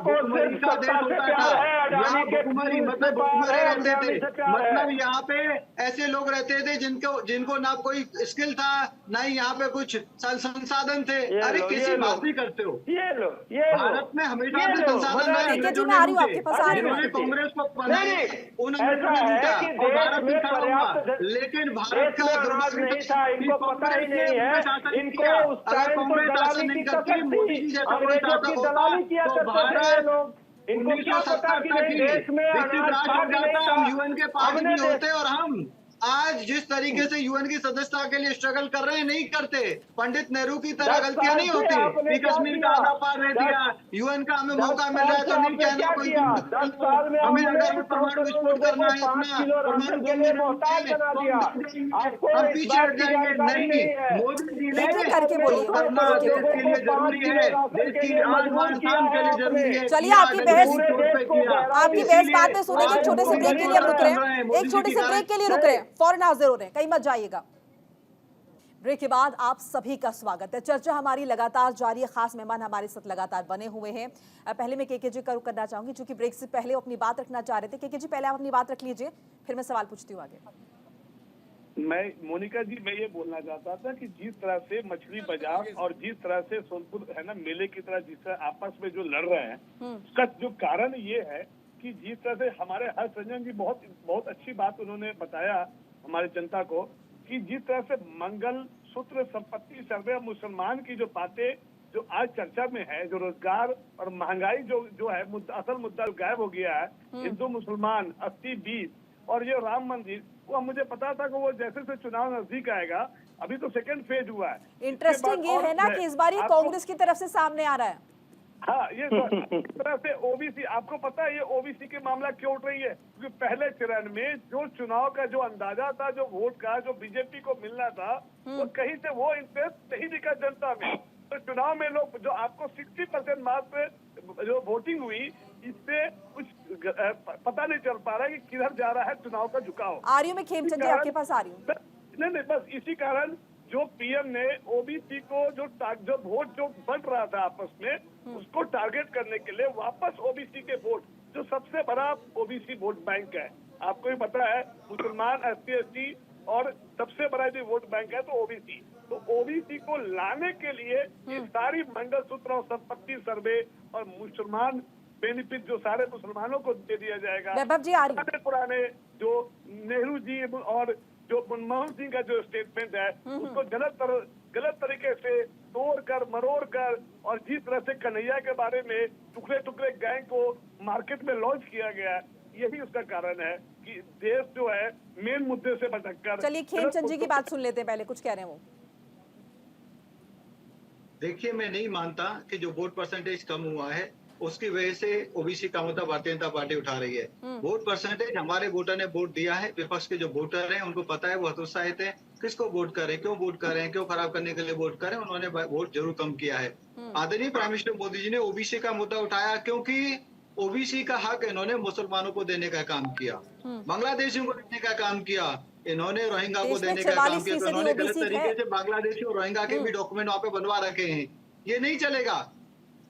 भुखमरी का देश होता था, यहाँ भुखमरी मतलब भुखमरे रहते थे, मतलब यहाँ पे ऐसे लोग रहते थे जिनको ना कोई स्किल था, ना ही यहाँ पे कुछ संसाधन थे। अरे किसी बात नहीं करते हो। भारत में हमेशा संसाधन रहे, कांग्रेस को बनाए, उन्होंने और भारत में खड़ा हुआ, लेकिन भारत का नहीं था, इनको पता ही नहीं है। इनको उस टाइम कांग्रेस शासन नहीं करती, मोदी जी जैसा कोई शासक होता तो भारत इनको क्या पता कि देश में हम यूएन के पास नहीं होते। और हम आज जिस तरीके से यूएन की सदस्यता के लिए स्ट्रगल कर रहे हैं, नहीं करते। पंडित नेहरू की तरह गलतियां नहीं होती कि कश्मीर का आधा पार रह दिया, यूएन का हमें मौका मिल रहा है तो नहीं कहना कोई। हमें अगर परमाणु विस्फोट करना है, अपना परमाणु हम पीछे हट जाएंगे। नहीं, मोदी जी ने करना देश के लिए जरूरी है, देश की आज मान शान के लिए जरूरी है। चलिए, आपकी बहस बाद में सुनेंगे। एक छोटे से ब्रेक के लिए रुक रहे हैं, एक छोटे से ब्रेक के लिए रुक रहे हैं, फौरन हाजिर हो रहे हैं, कहीं मत जाइएगा। ब्रेक के बाद आप सभी का स्वागत है। चर्चा हमारी लगातार जारी है, खास मेहमान हमारे साथ लगातार बने हुए हैं। पहले मैं केके जी का रुख करना चाहूंगी, क्योंकि ब्रेक से पहले अपनी बात रखना चाह रहे थे। केके जी, पहले आप अपनी बात रख लीजिए, फिर मैं सवाल पूछती हूँ आगे। मैं मोनिका जी, मैं ये बोलना चाहता था कि जिस तरह से मछली बाजार और जिस तरह से सोनपुर है ना मेले की तरह जिस तरह आपस में जो लड़ रहे हैं, उसका जो कारण ये है कि जिस तरह से हमारे हर्षरंजन जी बहुत अच्छी बात उन्होंने बताया हमारी जनता को, कि जिस तरह से मंगल सूत्र, संपत्ति सर्वे, मुसलमान की जो बातें जो आज चर्चा में है, जो रोजगार और महंगाई जो है असल मुद्दा गायब हो गया है, हिंदू मुसलमान 80-20 और ये राम मंदिर, वो मुझे पता था कि वो जैसे से चुनाव नजदीक आएगा, अभी तो सेकंड फेज हुआ है। इंटरेस्टिंग ये है ना कि इस बार ये कांग्रेस की तरफ से सामने आ रहा है। हाँ, ये इस तरह से ओबीसी, आपको पता है ये ओबीसी के मामला क्यों उठ रही है? क्योंकि पहले चरण में जो चुनाव का जो अंदाजा था, जो वोट का जो बीजेपी को मिलना था, वो कहीं से वो इंटरेस्ट नहीं दिखा जनता में। तो चुनाव में लोग जो आपको 60% मार्क पे जो वोटिंग हुई, इससे कुछ पता नहीं चल पा रहा है कि किधर जा रहा है चुनाव का झुकाव। आ रही हूँ मैं खेमचंद जी, आपके पास आ रही हूँ। नहीं, बस इसी कारण जो पीएम ने ओबीसी को जो वोट जो बंट रहा था आपस में, उसको टारगेट करने के लिए वापस ओबीसी के वोट, जो सबसे बड़ा ओबीसी वोट बैंक है, आपको भी पता है, मुसलमान, एससी, एसटी और सबसे बड़ा जो वोट बैंक है तो ओबीसी। तो ओबीसी को लाने के लिए ये सारी मंगलसूत्र और संपत्ति सर्वे और मुसलमान बेनिफिट जो सारे मुसलमानों को दे दिया जाएगा। वैभव जी आ रही हूँ। पुराने जो नेहरू जी और जो मनमोहन सिंह का जो स्टेटमेंट है, उसको गलत तरीके से तोड़ कर मरोड़ कर, और जिस तरह से कन्हैया के बारे में टुकड़े टुकड़े गैंग को मार्केट में लॉन्च किया गया, यही उसका कारण है कि देश जो है मेन मुद्दे से भटककर। चलिए खेमचंद जी की बात सुन लेते हैं, पहले कुछ कह रहे हैं वो। देखिए, मैं नहीं मानता कि जो वोट परसेंटेज कम हुआ है उसकी वजह से ओबीसी का मुद्दा भारतीय जनता पार्टी उठा रही है। वोट परसेंटेज, हमारे वोटर ने वोट दिया है, विपक्ष के जो वोटर हैं उनको पता है, वो हतोत्साहित है, किसको वोट करें, क्यों वोट करें, क्यों खराब करने के लिए वोट करें, उन्होंने वोट जरूर कम किया है। आदरणीय प्राइम मिनिस्टर मोदी जी ने ओबीसी का मुद्दा उठाया क्योंकि ओबीसी का हक इन्होंने मुसलमानों को देने का काम किया, बांग्लादेशियों को देने का काम किया, इन्होंने रोहिंगा को देने का काम किया। तो इन्होंने गलत तरीके से बांग्लादेशी और रोहिंगा के भी डॉक्यूमेंट वहाँ पे बनवा रखे हैं। ये नहीं चलेगा,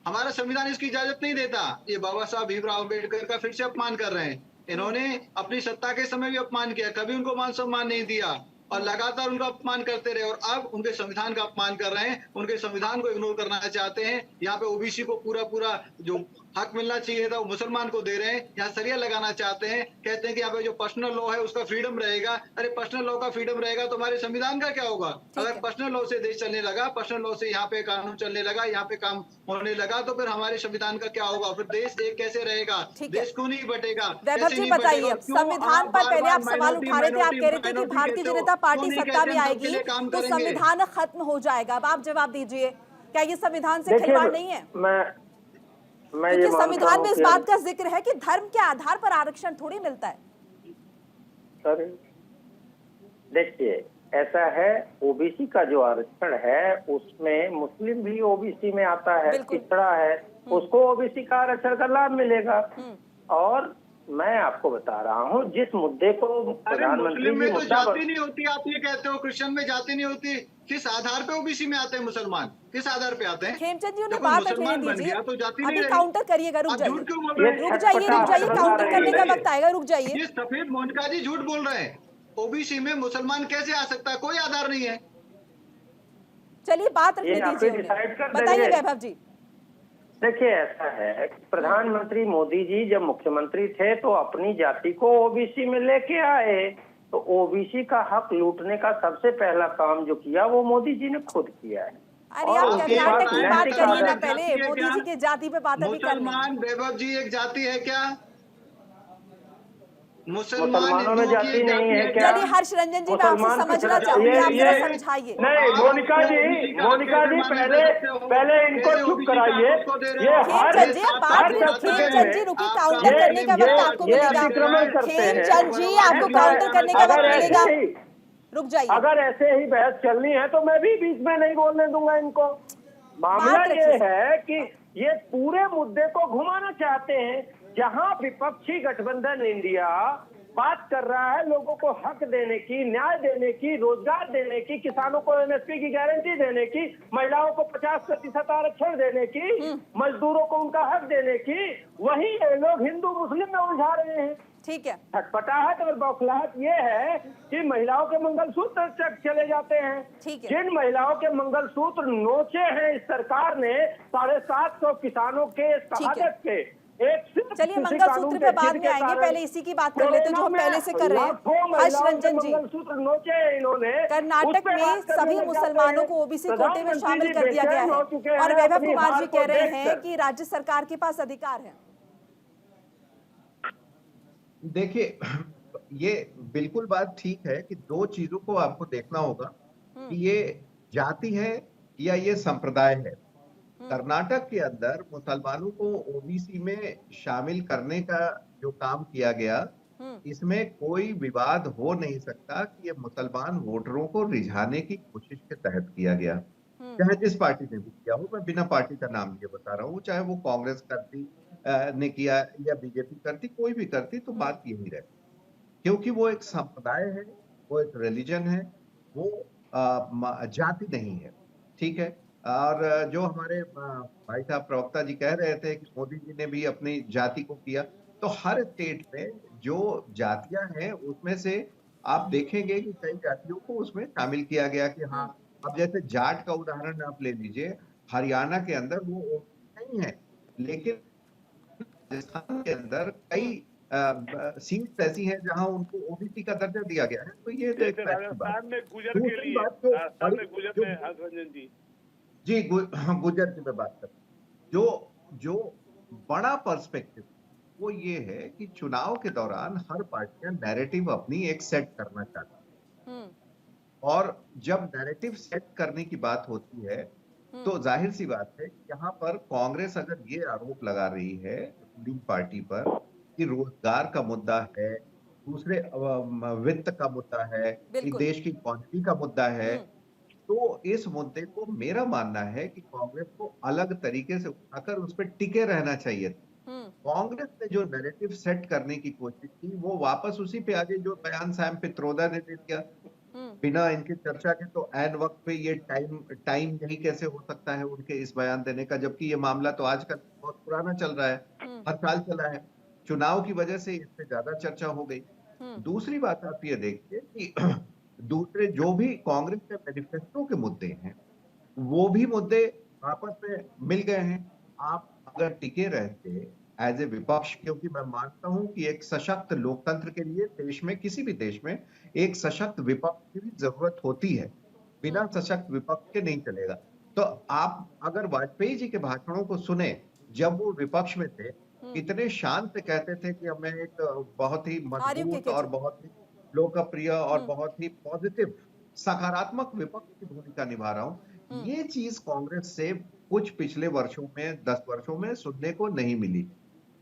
हमारा संविधान इसकी इजाजत नहीं देता। ये बाबा साहब भीमराव अम्बेडकर का फिर से अपमान कर रहे हैं। इन्होंने अपनी सत्ता के समय भी अपमान किया, कभी उनको मान सम्मान नहीं दिया और लगातार उनका अपमान करते रहे, और अब उनके संविधान का अपमान कर रहे हैं, उनके संविधान को इग्नोर करना चाहते हैं। यहाँ पे ओबीसी को पूरा जो हक मिलना चाहिए था वो मुसलमान को दे रहे हैं। यहाँ सरिया लगाना चाहते हैं, कहते हैं कि यहाँ पे जो पर्सनल लॉ है उसका फ्रीडम रहेगा। अरे पर्सनल लॉ का फ्रीडम रहेगा तो हमारे संविधान का क्या होगा? अगर पर्सनल लॉ से देश चलने लगा, पर्सनल लॉ से यहाँ पे कानून चलने लगा, यहाँ पे काम होने लगा, तो फिर हमारे संविधान का क्या होगा? फिर देश एक कैसे रहेगा? देश क्यों नहीं बटेगा? वैभव जी बताइए, संविधान पर पहले आप सवाल उठा रहे थे, आप कह रहे थे कि भारतीय जनता पार्टी सत्ता में आएगी तो संविधान खत्म हो जाएगा। अब आप जवाब दीजिए, क्या ये संविधान से खिलवाड़ नहीं है? क्योंकि संविधान में इस बात का जिक्र है कि धर्म के आधार पर आरक्षण थोड़ी मिलता है। सर देखिए, ऐसा है, ओबीसी का जो आरक्षण है उसमें मुस्लिम भी ओबीसी में आता है, पिछड़ा है, उसको ओबीसी का आरक्षण का लाभ मिलेगा। और मैं आपको बता रहा हूँ जिस मुद्दे को प्रधानमंत्री में तो जाति नहीं होती, आप ये कहते हो क्रिश्चियन में जाति नहीं होती, किस आधार पे ओबीसी में आते हैं मुसलमान? किस आधार पे आते हैं? खेमचंद जी ने बात रखने दीजिए, तो जाति अभी नहीं काउंटर करिएगा, रुक जाइए, काउंटर करने का वक्त आएगा, रुक जाइए। ये सफेद मोनिका जी झूठ बोल रहे हैं, ओबीसी में मुसलमान कैसे आ सकता है? कोई आधार नहीं है। चलिए बात रखने दीजिए, बताइए वैभव जी। देखिए, ऐसा है, प्रधानमंत्री मोदी जी जब मुख्यमंत्री थे तो अपनी जाति को ओबीसी में लेके आए, तो ओबीसी का हक लूटने का सबसे पहला काम जो किया वो मोदी जी ने खुद किया है। अरे आप कर्नाटक की बात करिए ना, पहले मोदी जी की जाति पे बात अभी करनी। मुसलमान वैभव जी एक जाति है क्या? मुसलमानों में जाति नहीं है क्या? चलिए हर्ष रंजन जी, मैं आपसे समझना चाहूंगी, आप जरा समझाइए। नहीं मोनिका जी पहले इनको चुप कराइए। ये खेमचंद जी रुकी, काउंटर करने का वक्त आपको मिलेगा। खेमचंद जी आपको काउंटर करने का वक्त मिलेगा, रुक जाइए। अगर ऐसे ही बहस चलनी है तो मैं भी बीच में नहीं बोलने दूंगा इनको। मामला ये है कि ये पूरे मुद्दे को घुमाना चाहते हैं। जहां विपक्षी गठबंधन इंडिया बात कर रहा है लोगों को हक देने की, न्याय देने की, रोजगार देने की, किसानों को एमएसपी की गारंटी देने की, महिलाओं को 50% आरक्षण देने की, मजदूरों को उनका हक देने की, वही ये लोग हिंदू मुस्लिम में उलझा रहे हैं। ठीक है, छटपटाहट और बौखलाहट ये है कि महिलाओं के मंगलसूत्र तक चले जाते हैं। ठीक है, जिन महिलाओं के मंगलसूत्र नोचे हैं इस सरकार ने 750 किसानों के शहादत के, चलिए मंगलसूत्र पे बाद में आएंगे, पहले इसी की बात कर लेते हैं जो हम पहले से कर रहे हैं। हर्ष रंजन जी, कर्नाटक में सभी मुसलमानों को ओबीसी कोटे में शामिल कर दिया गया है और वैभव कुमार जी कह रहे हैं कि राज्य सरकार के पास अधिकार है। देखिए, ये बिल्कुल बात ठीक है कि दो चीजों को आपको देखना होगा कि ये जाति है या ये संप्रदाय है। कर्नाटक के अंदर मुसलमानों को ओबीसी में शामिल करने का जो काम किया गया, इसमें कोई विवाद हो नहीं सकता कि ये मुसलमान वोटरों को रिझाने की कोशिश के तहत किया गया, चाहे जिस पार्टी ने भी किया हो। मैं बिना पार्टी का नाम लिए बता रहा हूँ, चाहे वो कांग्रेस करती ने किया या बीजेपी करती, कोई भी करती, तो बात यही रहती, क्योंकि वो एक संप्रदाय है, वो एक रिलीजन है, वो जाति नहीं है। ठीक है। और जो हमारे भाई साहब प्रवक्ता जी कह रहे थे कि मोदी जी ने भी अपनी जाति को किया, तो हर स्टेट में जो जातियां हैं उसमें से आप देखेंगे कि कई जातियों को उसमें शामिल किया गया कि हाँ, अब जैसे जाट का उदाहरण आप ले लीजिए, हरियाणा के अंदर वो नहीं है, लेकिन राजस्थान के अंदर कई सीट्स ऐसी हैं जहां उनको ओबीसी का दर्जा दिया गया है। तो ये तो एक राजस्थान में गुजर के लिए, राजस्थान में गुजर में हर्षरंजन जी गुजर की मैं बात कर रहा हूं। जो बड़ा पर्सपेक्टिव वो ये है कि चुनाव के दौरान हर पार्टियां नैरेटिव अपनी एक सेट करना चाहती है, और जब नैरेटिव सेट करने की बात होती है तो जाहिर सी बात है कि यहाँ पर कांग्रेस अगर ये आरोप लगा रही है रूलिंग पार्टी पर कि रोजगार का मुद्दा है, दूसरे वित्त का मुद्दा है, एक देश की इकोनॉमी का मुद्दा है, तो इस मुद्दे को मेरा मानना है कि कांग्रेस को अलग तरीके से उठाकर उस पर टिके रहना चाहिए। कांग्रेस ने जो नैरेटिव सेट करने की कोशिश की, वो वापस उसी पे आ गई जो बयान सैम पित्रोदा ने दे दिया बिना इनकी चर्चा के। तो ऐन वक्त पे ये टाइम नहीं कैसे हो सकता है उनके इस बयान देने का, जबकि ये मामला तो आजकल बहुत पुराना चल रहा है, हर साल चला है। चुनाव की वजह से इस पे ज्यादा चर्चा हो गई। दूसरी बात आप ये देखिए कि दूसरे जो भी कांग्रेस के मैनिफेस्टो के मुद्दे हैं, वो भी मुद्दे आपस में मिल गए हैं। आप अगर टिके रहते एज ए विपक्ष, क्योंकि मैं मानता हूं कि एक सशक्त लोकतंत्र के लिए देश में, किसी भी देश में एक सशक्त विपक्ष की भी जरूरत होती है, बिना सशक्त विपक्ष के नहीं चलेगा। तो आप अगर वाजपेयी जी के भाषणों को सुने जब वो विपक्ष में थे, इतने शांत से कहते थे कि मैं एक बहुत ही मजबूत और बहुत ही लोकप्रिय और बहुत ही पॉजिटिव सकारात्मक विपक्ष की भूमिका निभा रहा हूं। ये चीज कांग्रेस से कुछ पिछले वर्षों में 10 वर्षों में सुनने को नहीं मिली।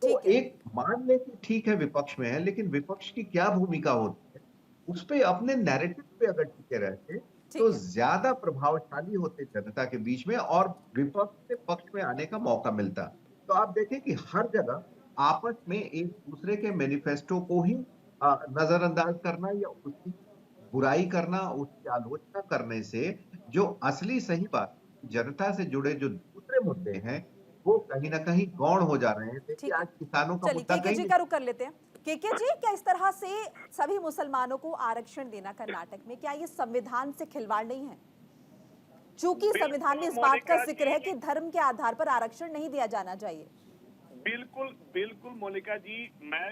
तो एक मान ले कि ठीक है विपक्ष में है, लेकिन विपक्ष की क्या भूमिका होती है, उस पे अपने नैरेटिव पे अगर टिके रहते तो ज्यादा प्रभावशाली होते जनता के बीच में और विपक्ष के पक्ष में आने का मौका मिलता। तो आप देखें कि हर जगह आपस में एक दूसरे के मैनिफेस्टो को ही नजरअंदाज करना या उसकी बुराई करना, उसकी आलोचना करने से जो असली सही बात जनता से जुड़े जो दूसरे मुद्दे हैं वो कहीं ना कहीं गौण हो जा रहे हैं। देखिए आज किसानों का मुद्दा केके जी का रुख कर लेते हैं। केके जी, क्या इस तरह से सभी मुसलमानों को आरक्षण देना कर्नाटक में, क्या ये संविधान से खिलवाड़ नहीं है? चूंकि संविधान में इस बात का जिक्र है कि धर्म के आधार पर आरक्षण नहीं दिया जाना चाहिए। बिल्कुल बिल्कुल मोनिका जी, मैं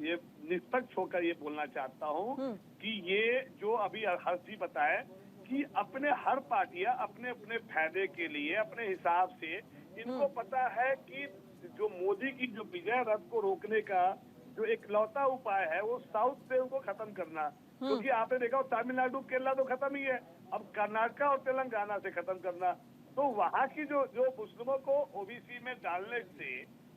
ये निष्पक्ष होकर ये बोलना चाहता हूँ कि ये जो अभी हर्ष जी बताए कि अपने हर पार्टियां अपने अपने फायदे के लिए अपने हिसाब से, इनको पता है कि जो मोदी की जो विजय रथ को रोकने का जो इकलौता उपाय है वो साउथ से उनको खत्म करना, क्योंकि आपने देखा तमिलनाडु केरला तो खत्म ही है, अब कर्नाटक और तेलंगाना से खत्म करना। तो वहाँ की जो मुस्लिमों को ओबीसी में डालने से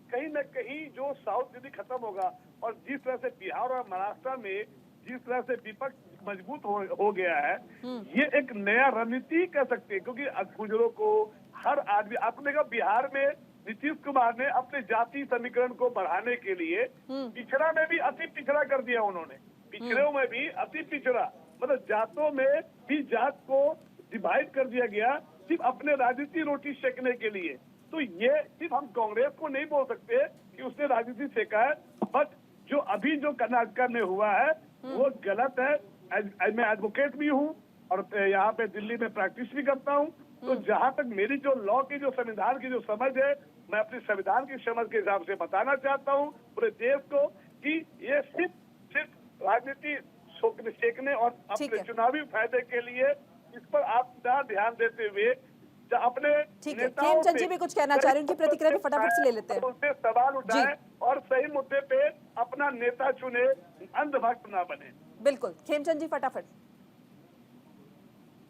कहीं न कहीं जो साउथ यदि खत्म होगा, और जिस तरह से बिहार और महाराष्ट्र में जिस तरह से विपक्ष मजबूत हो गया है, ये एक नया रणनीति कह सकते हैं, क्योंकि गुजरों को हर आदमी, आपने देखा बिहार में नीतीश कुमार ने अपने जाति समीकरण को बढ़ाने के लिए पिछड़ा में भी अति पिछड़ा कर दिया उन्होंने, पिछड़ों में भी अति पिछड़ा, मतलब जातों में भी जात को डिवाइड कर दिया गया सिर्फ अपने राजनीति रोटी सेकने के लिए। तो ये सिर्फ हम कांग्रेस को नहीं बोल सकते कि उसने राजनीति सेका है, बट जो अभी जो कर्नाटक में हुआ है वो गलत है। मैं एडवोकेट भी हूँ और यहाँ पे दिल्ली में प्रैक्टिस भी करता हूँ, तो जहाँ तक मेरी जो लॉ की जो संविधान की जो समझ है, मैं अपनी संविधान की समझ के हिसाब से बताना चाहता हूँ पूरे देश को कि ये सिर्फ राजनीति सेकने और अपने चुनावी फायदे के लिए, इस पर आप ध्यान देते हुए अपने नेताओं से जी भी कुछ कहना चाह रहे हैं, उनकी प्रतिक्रिया भी फटाफट से ले लेते हैं। उनसे सवाल उठाए और सही मुद्दे पे अपना नेता चुने, अंधभक्त ना बने। बिल्कुल, खेमचंद जी फटाफट।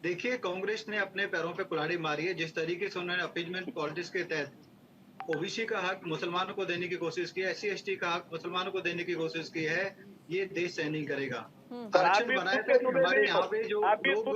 देखिए, कांग्रेस ने अपने पैरों पे कुल्हाड़ी मारी है। जिस तरीके से उन्होंने अपीजमेंट पॉलिटिक्स के तहत ओबीसी का हक मुसलमानों को देने की कोशिश की है, एससी एसटी का हक मुसलमानों को देने की कोशिश की है, ये देश सहन नहीं करेगा। आरक्षण बनाया था कि हमारे यहाँ पे जो लोग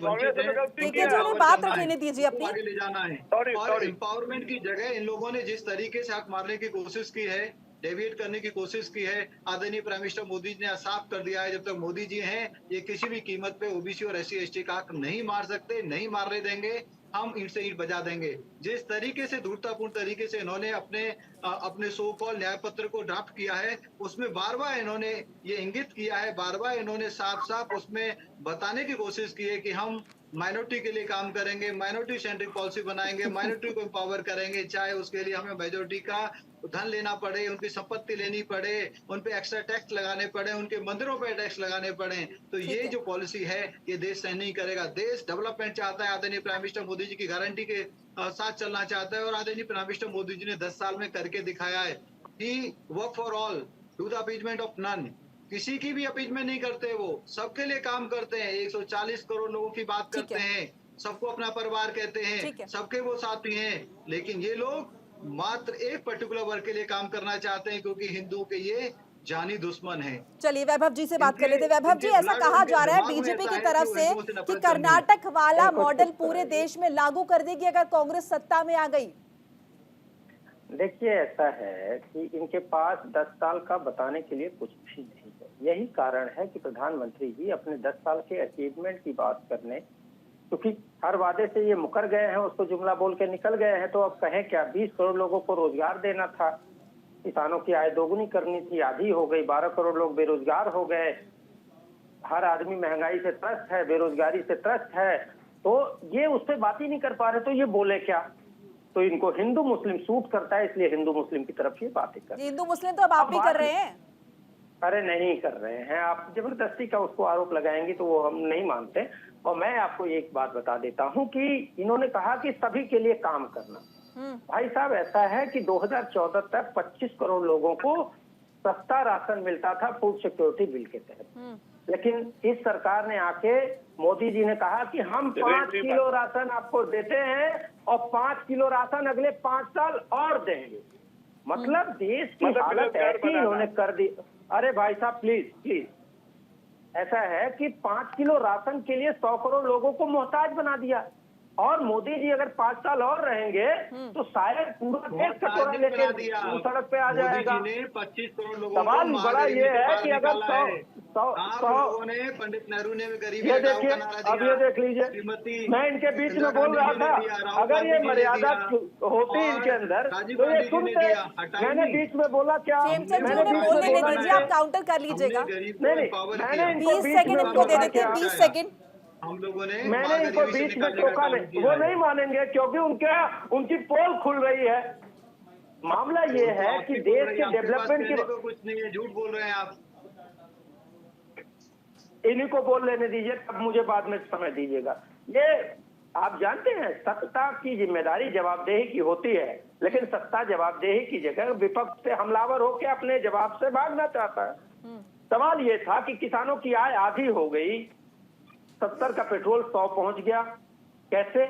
वंचित हैं, ठीक है जी, उन्हें बात रखने दीजिए अपनी। आगे ले जाना है। और एम्पावरमेंट की जगह इन लोगों ने जिस तरीके से हक मारने की कोशिश की है, डेविएट करने की कोशिश की है, आदरणीय प्राइम मिनिस्टर मोदी जी ने साफ कर दिया है, जब तक मोदी जी हैं ये किसी भी कीमत पे ओबीसी और एससी एसटी का हक नहीं मार सकते, नहीं मारने देंगे। हम ईंट से ईंट बजा देंगे। जिस तरीके से धूर्तापूर्ण तरीके से इन्होंने अपने सो कॉल न्याय पत्र को ड्राफ्ट किया है, उसमें बार बार इन्होंने ये इंगित किया है, बार बार इन्होंने साफ साफ उसमें बताने की कोशिश की है कि हम माइनॉरिटी के लिए काम करेंगे, माइनॉरिटी सेंट्रिक पॉलिसी बनाएंगे, माइनॉरिटी को एम्पावर करेंगे, चाहे उसके लिए हमें मेजोरिटी का धन लेना पड़े, उनकी संपत्ति लेनी पड़े, उन पे एक्स्ट्रा टैक्स लगाने पड़े, उनके मंदिरों पे टैक्स लगाने पड़े। तो ये जो पॉलिसी है ये देश सहन नहीं करेगा। देश डेवलपमेंट चाहता है, आदरणीय प्राइम मिनिस्टर मोदी जी की गारंटी के साथ चलना चाहता है, और आदरणीय प्राइम मिनिस्टर मोदी जी ने 10 साल में करके दिखाया है कि work for all, do the appeasement of none. किसी की भी अपीजमेंट नहीं करते, वो सबके लिए काम करते हैं। 140 करोड़ लोगों की बात करते हैं, सबको अपना परिवार कहते हैं, सबके वो साथी हैं, लेकिन ये लोग मात्र एक पर्टिकुलर वर्ग के लिए काम करना चाहते हैं, क्योंकि हिंदुओं के ये जानी दुश्मन है। चलिए वैभव जी से बात कर लेते। वैभव जी, ऐसा कहा जा रहा है बीजेपी की तरफ से कि कर्नाटक वाला मॉडल पूरे देश में लागू कर देगी अगर कांग्रेस सत्ता में आ गई। देखिए, ऐसा है कि इनके पास 10 साल का बताने के लिए कुछ भी नहीं है। यही कारण है कि प्रधानमंत्री जी अपने 10 साल के अचीवमेंट की बात करने, क्योंकि हर वादे से ये मुकर गए हैं, उसको जुमला बोल के निकल गए हैं, तो अब कहें क्या। 20 करोड़ लोगों को रोजगार देना था, किसानों की आय दोगुनी करनी थी, आधी हो गई, 12 करोड़ लोग बेरोजगार हो गए, हर आदमी महंगाई से त्रस्त है, बेरोजगारी से त्रस्त है, तो ये उस पर बात ही नहीं कर पा रहे, तो ये बोले क्या। तो इनको हिंदू मुस्लिम सूट करता है, इसलिए हिंदू मुस्लिम की तरफ ये बातें कर। हिंदू मुस्लिम तो अब आप भी कर रहे हैं। अरे नहीं कर रहे हैं, आप जबरदस्ती का उसको आरोप लगाएंगे तो वो हम नहीं मानते। और मैं आपको एक बात बता देता हूं कि इन्होंने कहा कि सभी के लिए काम करना। भाई साहब, ऐसा है कि 2014 तक 25 करोड़ लोगों को सस्ता राशन मिलता था फूड सिक्योरिटी बिल के तहत, लेकिन इस सरकार ने आके मोदी जी ने कहा कि हम 5 किलो राशन आपको देते हैं और 5 किलो राशन अगले 5 साल और देंगे। मतलब देश की हालत ऐसी इन्होंने कर दी। अरे भाई साहब, प्लीज, ऐसा है कि 5 किलो राशन के लिए 100 करोड़ लोगों को मोहताज बना दिया, और मोदी जी अगर 5 साल और रहेंगे तो शायद पूरा देश कटोरा लेके सड़क पे आ जाएगा। 25 करोड़ लोगों सवाल बड़ा ये है कि अगर 100 ने पंडित नेहरू ने गरीबी ये देखिए, अब ये देख लीजिए, मैं इनके बीच में बोल रहा था, अगर ये मर्यादा होती इनके अंदर तो ये सुनते। मैंने बीच में बोला क्या, मैंने बोलने नहीं दीजिए, आप काउंटर कर लीजिएगा। नहीं, मैंने 20 सेकंड इनको दे देते हैं, 20 सेकंड। हम लोगों ने मैंने इनको बीच में टोका नहीं, वो नहीं मानेंगे क्योंकि उनकी पोल खुल रही है। मामला ये है कि देश के डेवलपमेंट की कुछ नहीं है, झूठ बोल रहे हैं आप। इन्हीं को बोल लेने दीजिए, तब मुझे बाद में समय दीजिएगा। ये आप जानते हैं, सत्ता की जिम्मेदारी जवाबदेही की होती है, लेकिन सत्ता जवाबदेही की जगह विपक्ष से हमलावर होकर अपने जवाब से भागना चाहता है। सवाल ये था कि किसानों की आय आधी हो गई, 70 का पेट्रोल 100 पहुंच गया, कैसे?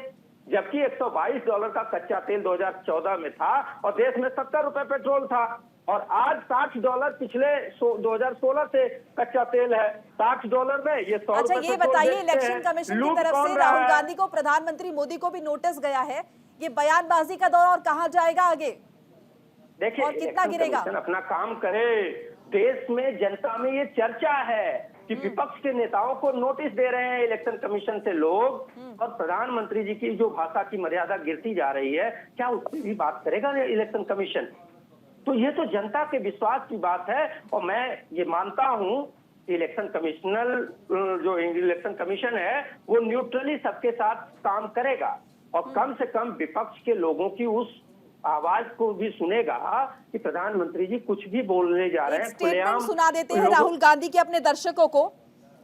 जबकि $122 का कच्चा तेल 2014 में था और देश में 70 रुपए पेट्रोल था, और आज $60 पिछले 2016 से कच्चा तेल है, $60 में ये 100। अच्छा, ये बताइए, इलेक्शन कमीशन की तरफ से राहुल गांधी को, प्रधानमंत्री मोदी को भी नोटिस गया है, ये बयानबाजी का दौर और कहां जाएगा आगे? देखिए, और कितना गिरेगा? अपना काम करे। देश में जनता में ये चर्चा है कि विपक्ष के नेताओं को नोटिस दे रहे हैं इलेक्शन कमीशन से लोग, और प्रधानमंत्री जी की जो भाषा की मर्यादा गिरती जा रही है, क्या उस पर भी बात करेगा इलेक्शन कमीशन? तो ये तो जनता के विश्वास की बात है, और मैं ये मानता हूं कि इलेक्शन कमीशन है वो न्यूट्रली सबके साथ काम करेगा, और कम से कम विपक्ष के लोगों की उस आवाज को भी सुनेगा कि प्रधानमंत्री जी कुछ भी बोलने जा रहे हैं। स्टेटमेंट सुना देते हैं राहुल गांधी के अपने दर्शकों को,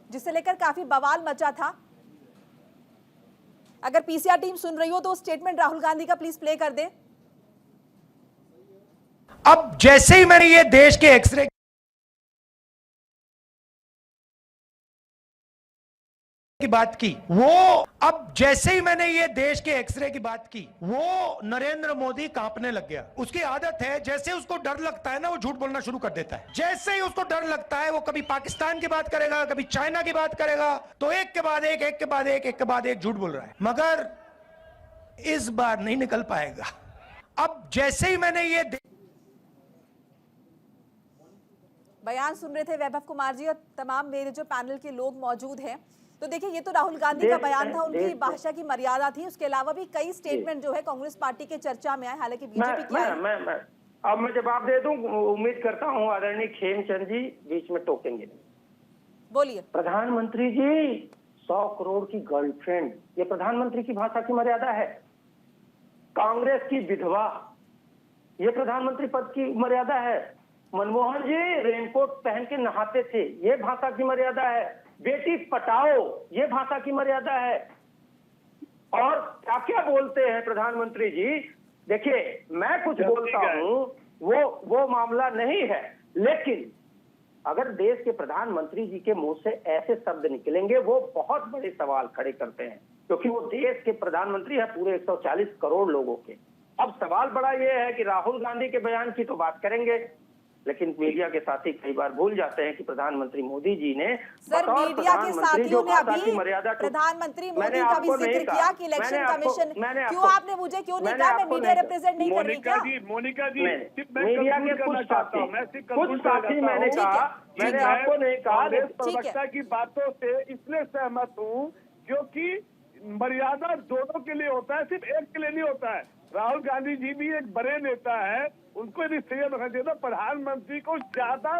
जिसे लेकर काफी बवाल मचा था। अगर पीसीआर टीम सुन रही हो तो स्टेटमेंट राहुल गांधी का प्लीज प्ले कर दे। अब जैसे ही मैंने ये देश के एक्सरे की बात की, वो अब जैसे ही मैंने ये देश के एक्सरे की बात की, वो नरेंद्र मोदी कांपने लग गया। उसकी आदत है, जैसे उसको डर लगता है ना, वो झूठ बोलना शुरू कर देता है। जैसे ही उसको डर लगता है, वो कभी पाकिस्तान की बात करेगा, कभी चाइना की बात करेगा, तो एक के बाद एक, एक के बाद एक, एक के बाद एक झूठ बोल रहा है। मगर इस बार नहीं निकल पाएगा। अब जैसे ही मैंने ये बयान सुन रहे थे वैभव कुमार जी, और तमाम मेरे जो पैनल के लोग मौजूद हैं, तो देखिए ये तो राहुल गांधी का बयान था, उनकी भाषा की मर्यादा थी। उसके अलावा भी कई स्टेटमेंट जो है कांग्रेस पार्टी के चर्चा में आए, हालांकि बीजेपी की मैं अब मैं जवाब दे दूं। उम्मीद करता हूं आदरणीय खेमचंद जी बीच में टोकेंगे। बोलिए। प्रधानमंत्री जी 100 करोड़ की गर्लफ्रेंड, ये प्रधानमंत्री की भाषा की मर्यादा है। कांग्रेस की विधवा, ये प्रधानमंत्री पद की मर्यादा है। मनमोहन जी रेनकोट पहन के नहाते थे, ये भाषा की मर्यादा है। बेटी पटाओ, ये भाषा की मर्यादा है। और क्या क्या बोलते हैं प्रधानमंत्री जी। देखिए मैं कुछ बोलता हूं वो मामला नहीं है, लेकिन अगर देश के प्रधानमंत्री जी के मुंह से ऐसे शब्द निकलेंगे, वो बहुत बड़े सवाल खड़े करते हैं, क्योंकि वो देश के प्रधानमंत्री है पूरे 140 करोड़ लोगों के। अब सवाल बड़ा ये है कि राहुल गांधी के बयान की तो बात करेंगे, लेकिन मीडिया के साथी कई बार भूल जाते हैं कि प्रधानमंत्री मोदी जी ने सर मीडिया के साथियों ने अभी प्रधानमंत्री मोदी का भी जिक्र किया कि इलेक्शन कमीशन, क्यों आपने मुझे क्यों नहीं कहा मैं मीडिया रिप्रेजेंट नहीं कर रही क्या? मोनिका जी मीडिया के कुछ साथी मैंने कहा, मैंने आपको नहीं कहा। प्रवक्ता की बातों से इसलिए सहमत हूँ क्योंकि मर्यादा दोनों के लिए होता है, सिर्फ एक के लिए नहीं होता है। राहुल गांधी जी भी एक बड़े नेता है, उनको भी संयम रखना चाहिए। प्रधानमंत्री को ज्यादा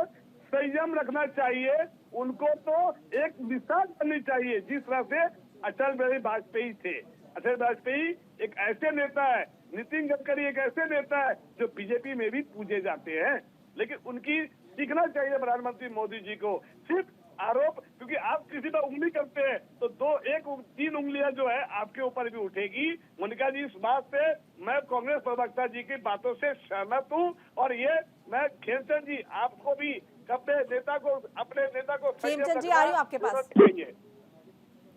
संयम रखना चाहिए, उनको तो एक मिसाल बननी चाहिए। जिस तरह से अटल बिहारी वाजपेयी थे, अटल वाजपेयी एक ऐसे नेता है, नितिन गडकरी एक ऐसे नेता है जो बीजेपी में भी पूजे जाते हैं, लेकिन उनकी सीखना चाहिए प्रधानमंत्री मोदी जी को। सिर्फ आरोप, क्योंकि आप किसी पर उंगली करते हैं तो 3 उंगलियां जो है आपके ऊपर भी उठेगी। मोनिका जी इस बात से मैं कांग्रेस प्रवक्ता जी की बातों से सहमत हूं, और ये मैं खेमचंद जी आपको भी अपने नेता को खेमचंद जी आ रही हूँ आपके पास,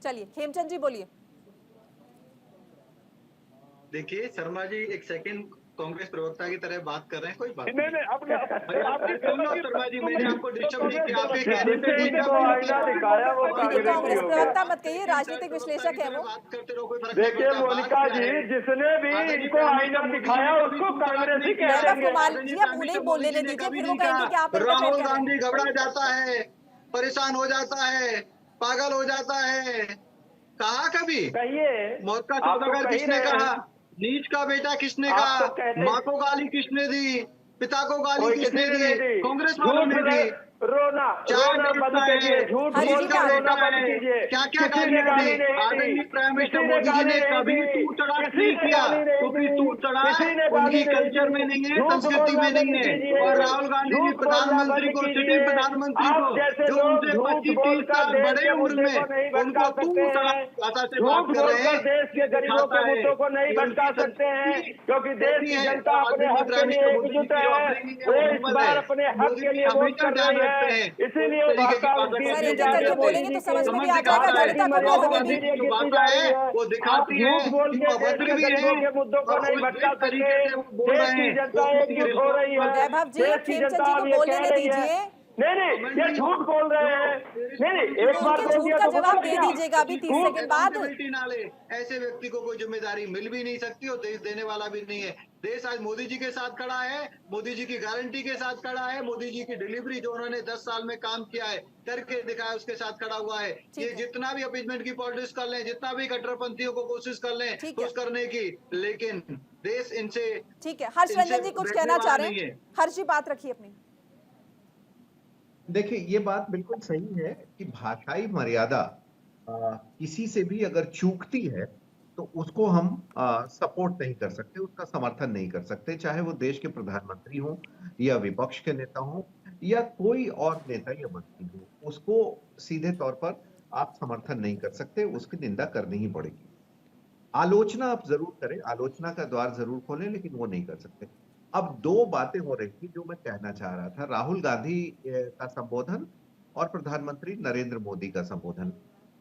चलिए खेमचंद जी बोलिए। देखिए शर्मा जी एक सेकंड कांग्रेस प्रवक्ता की तरह बात कर रहे हैं, कोई बात नहीं। शर्मा जी मैंने आपको डिस्टर्ब नहीं किया, आपके कहने पे कांग्रेस प्रवक्ता मत कहिए, राजनीतिक विश्लेषक है वो। बात करते रहो, कोई फर्क देखिए मोनिका जी, जिसने भी इनको आईना दिखाया उसको कांग्रेस ही कहेंगे। कुमार जी आप उन्हें बोलने दीजिए, फिर वो कहेंगे कि आप राहुल गांधी घबरा जाता है, परेशान हो जाता है, पागल हो जाता है। कहा कभी कहिए, मौत का सौदागर किसने कहा? नीच का बेटा किसने कहा? माँ को गाली किसने दी? पिता को गाली किसने दी? कांग्रेस वालों ने दी। रोना बंद कीजिए, झूठ बोलकर रोना बंद कीजिए। क्या क्या गालियां दी? आदरणीय प्राइम मिनिस्टर मोदी जी ने कभी तू चढ़ा नहीं किया, क्योंकि तू चढ़ा उनकी कल्चर में नहीं है, संस्कृति में नहीं है। और राहुल गांधी जी प्रधानमंत्री को, सिटिंग प्रधानमंत्री को, जो उनसे 25-30 साल बड़े उम्र में, उनको तू चढ़ा भाषा से बात कर रहे हैं। देश के गरीबों के मुद्दों को नहीं भटका सकते हैं, क्योंकि देश की जनता अपने हक के लिए एकजुट है। वो इस बार अपने हक के लिए वोट कर रही है, इसीलिए बोलेंगे तो समझ में भी आ जाएगा जनता को। वो दिखाती है अभद्र भी है, मुद्दों को नहीं भटका सकते। देश की जनता एकजुट हो रही है। वैभव जी खेमचंद जी को बोलने नहीं दीजिए। नहीं ये झूठ बोल रहे हैं। नहीं एक बार झूठ का जवाब दे दीजिएगा अभी 30 सेकंड बाद। ऐसे व्यक्ति को कोई जिम्मेदारी मिल भी नहीं सकती और देश देने वाला भी नहीं है। देश आज मोदी जी के साथ खड़ा है, मोदी जी की गारंटी के साथ खड़ा है, मोदी जी की डिलीवरी जो उन्होंने 10 साल में काम किया है, करके दिखाया, उसके साथ खड़ा हुआ है। ये जितना भी अपीजमेंट की पॉलिटिक्स कर लें, जितना भी कट्टरपंथियों को कोशिश कर लें खुश करने की, लेकिन देश इनसे। ठीक है, हर्ष रंजन जी कुछ कहना चाह रहे हैं? हर्ष जी बात रखिए अपनी। देखिए ये बात बिल्कुल सही है कि भाषाई मर्यादा किसी से भी अगर चूकती है तो उसको हम सपोर्ट नहीं कर सकते, उसका समर्थन नहीं कर सकते, चाहे वो देश के प्रधानमंत्री हो या विपक्ष के नेता हो या कोई और नेता या मंत्री हो, उसको सीधे तौर पर आप समर्थन नहीं कर सकते, उसकी निंदा करनी ही पड़ेगी। आलोचना आप जरूर करें, आलोचना का द्वार जरूर खोलें, लेकिन वो नहीं कर सकते। अब 2 बातें हो रही थी जो मैं कहना चाह रहा था, राहुल गांधी का संबोधन और प्रधानमंत्री नरेंद्र मोदी का संबोधन।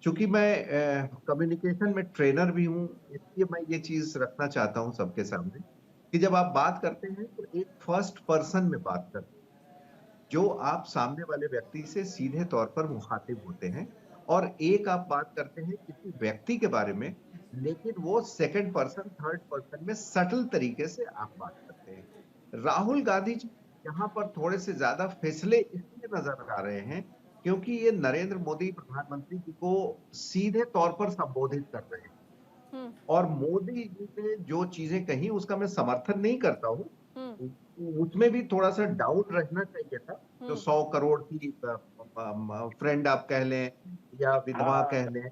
चूंकि मैं कम्युनिकेशन में ट्रेनर भी हूँ, इसलिए मैं ये चीज रखना चाहता हूँ सबके सामने कि जब आप बात करते हैं तो एक फर्स्ट पर्सन में बात करते हैं, जो आप सामने वाले व्यक्ति से सीधे तौर पर मुखातिब होते हैं, और एक आप बात करते हैं किसी व्यक्ति के बारे में, लेकिन वो सेकंड पर्सन थर्ड पर्सन में सटल तरीके से आप बात करते हैं। राहुल गांधी जी यहाँ पर थोड़े से ज्यादा फिसले इसलिए नजर आ रहे हैं क्योंकि ये नरेंद्र मोदी प्रधानमंत्री जी को सीधे तौर पर संबोधित कर रहे हैं, और मोदी जी ने जो चीजें कही उसका मैं समर्थन नहीं करता हूँ, उसमें भी थोड़ा सा डाउन रहना चाहिए था। जो 100 करोड़ की फ्रेंड आप कह लें या विधवा कह लें,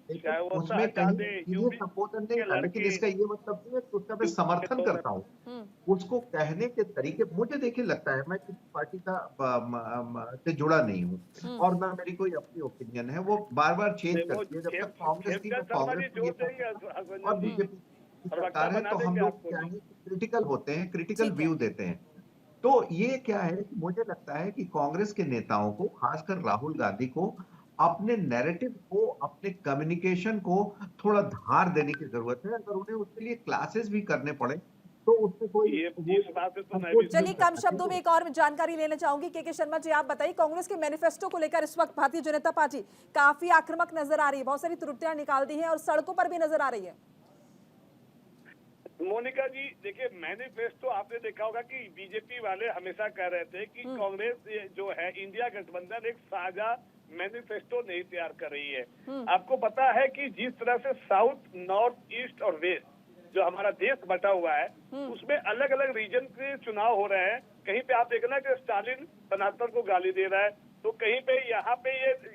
लेकिन उसमें कहीं ये संबोधन नहीं था। लेकिन इसका ये मतलब नहीं है कि उसका मैं समर्थन करता हूँ। उसको कहने के तरीके, मुझे देखिए लगता है, मैं किसी पार्टी का से जुड़ा नहीं हूँ और ना मेरी कोई अपनी ओपिनियन है, वो बार बार चेंज करती है। जब तक कांग्रेस की और बीजेपी की सरकार है तो हम लोग क्या है, क्रिटिकल होते हैं, क्रिटिकल व्यू देते हैं। तो ये क्या है कि मुझे लगता है कि कांग्रेस के नेताओं को, खासकर राहुल गांधी को, अपने नैरेटिव को, अपने कम्युनिकेशन को थोड़ा धार देने की जरूरत है। अगर उन्हें उसके लिए क्लासेस भी करने पड़े तो उससे कोई चलिए, कम शब्दों में एक और जानकारी लेना चाहूंगी। के शर्मा जी, आप बताइए, कांग्रेस के मैनिफेस्टो को लेकर इस वक्त भारतीय जनता पार्टी काफी आक्रामक नजर आ रही है, बहुत सारी त्रुटियां निकाल दी हैं और सड़कों पर भी नजर आ रही है। मोनिका जी देखिए, मैनिफेस्टो आपने देखा होगा कि बीजेपी वाले हमेशा कह रहे थे कि कांग्रेस जो है, इंडिया गठबंधन एक साझा मैनिफेस्टो नहीं तैयार कर रही है। आपको पता है कि जिस तरह से साउथ, नॉर्थ, ईस्ट और वेस्ट जो हमारा देश बटा हुआ है, उसमें अलग अलग रीजन के चुनाव हो रहे हैं। कहीं पे आप देखना कि स्टालिन सनातन को गाली दे रहा है, तो कहीं पे यहाँ पे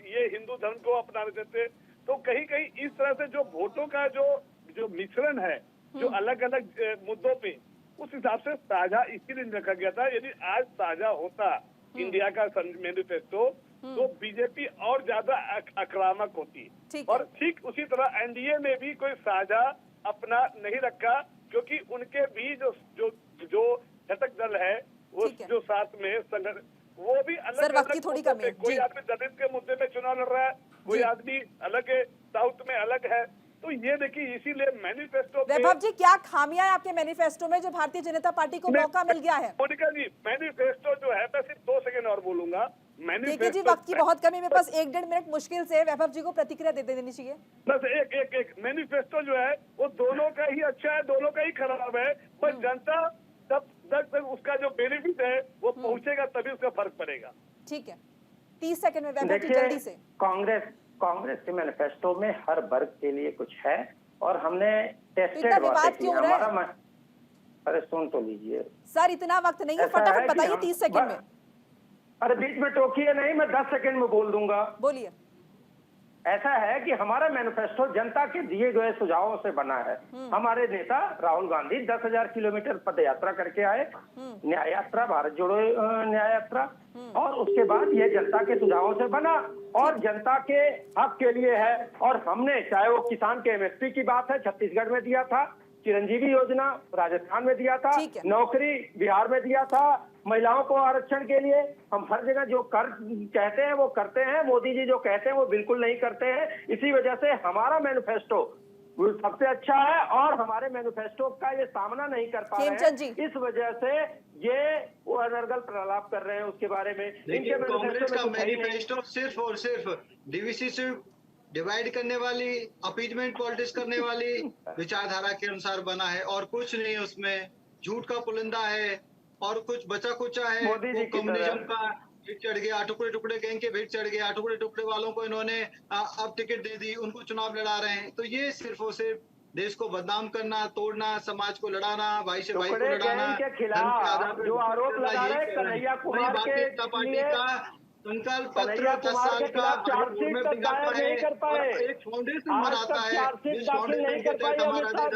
ये हिंदू धर्म को अपना देते, तो कहीं कहीं इस तरह से जो वोटों का जो मिश्रण है, जो अलग अलग मुद्दों पे, उस हिसाब से साझा इसीलिए रखा गया था। यदि आज साझा होता इंडिया का मैनिफेस्टो तो बीजेपी और ज्यादा आक्रामक होती। और ठीक उसी तरह एनडीए ने भी कोई साझा अपना नहीं रखा, क्योंकि उनके भी जो घटक दल है, वो जो साथ में संगठन, वो भी अलग अलग, कोई आदमी दलित के मुद्दे पे चुनाव लड़ रहा है, कोई आदमी अलग है, साउथ में अलग है। तो ये देखिए, इसीलिए मैनिफेस्टो, वैभव जी, क्या खामियां है आपके मैनिफेस्टो में जो भारतीय जनता पार्टी को मौका मिल गया है? मोनिका जी, मैनिफेस्टो जो है, मैं सिर्फ 2 सेकंड और बोलूंगा। देखिए जी, वक्त की बहुत कमी में बस 1-1.5 मिनट मुश्किल से वैभव जी को प्रतिक्रिया दे देनी चाहिए। बस एक मैनिफेस्टो जो है वो दोनों का ही अच्छा है, दोनों का ही खराब है, पर जनता तब उसका जो बेनिफिट है वो पहुंचेगा, तभी उसका फर्क पड़ेगा। ठीक है, 30 सेकंड में वैभव जी जल्दी से। कांग्रेस के मैनिफेस्टो में हर वर्ग के लिए कुछ है, और हमने टेस्टेड विवाद क्यों हो रहा है? अरे सुन तो लीजिए सर, इतना वक्त नहीं है, फटाफट बताइए 30 सेकंड में। अरे बीच में टोकिए नहीं, मैं 10 सेकंड में बोल दूंगा। बोलिए। ऐसा है कि हमारा मैनिफेस्टो जनता के दिए गए सुझावों से बना है। हमारे नेता राहुल गांधी 10,000 किलोमीटर पद यात्रा करके आए, न्याय यात्रा, भारत जोड़ो न्याय यात्रा, और उसके बाद ये जनता के सुझावों से बना और जनता के हक के लिए है। और हमने, चाहे वो किसान के एमएसपी की बात है, छत्तीसगढ़ में दिया था, चिरंजीवी योजना राजस्थान में दिया था, नौकरी बिहार में दिया था, महिलाओं को आरक्षण के लिए हम हर जगह जो कहते हैं वो करते हैं। मोदी जी जो कहते हैं वो बिल्कुल नहीं करते हैं। इसी वजह से हमारा मैनिफेस्टो सबसे अच्छा है और हमारे मैनिफेस्टो का ये सामना नहीं कर पा रहे हैं। इस वजह से ये वो अनर्गल प्रलाप कर रहे हैं उसके बारे में। कांग्रेस का मैनिफेस्टो सिर्फ और सिर्फ डीवीसी से डिवाइड करने वाली, अपीजमेंट पॉलिटिक्स करने वाली विचारधारा के अनुसार बना है, और कुछ नहीं उसमें झूठ का पुलिंदा है और कुछ बचा कुचा है। वो कम्युनिज्म का भीड़ चढ़ गया, टुकड़े टुकड़े गैंग के भीड़ चढ़ गया, टुकड़े टुकड़े वालों को इन्होंने अब टिकट दे दी, उनको चुनाव लड़ा रहे हैं। तो ये सिर्फ और सिर्फ देश को बदनाम करना, तोड़ना, समाज को लड़ाना, भाई से भाई को लड़ाना के खिलाफ जो आरोप लगा रहे हैं कन्हैया कुमार के पार्टी का संकल्प पत्र 10 साल का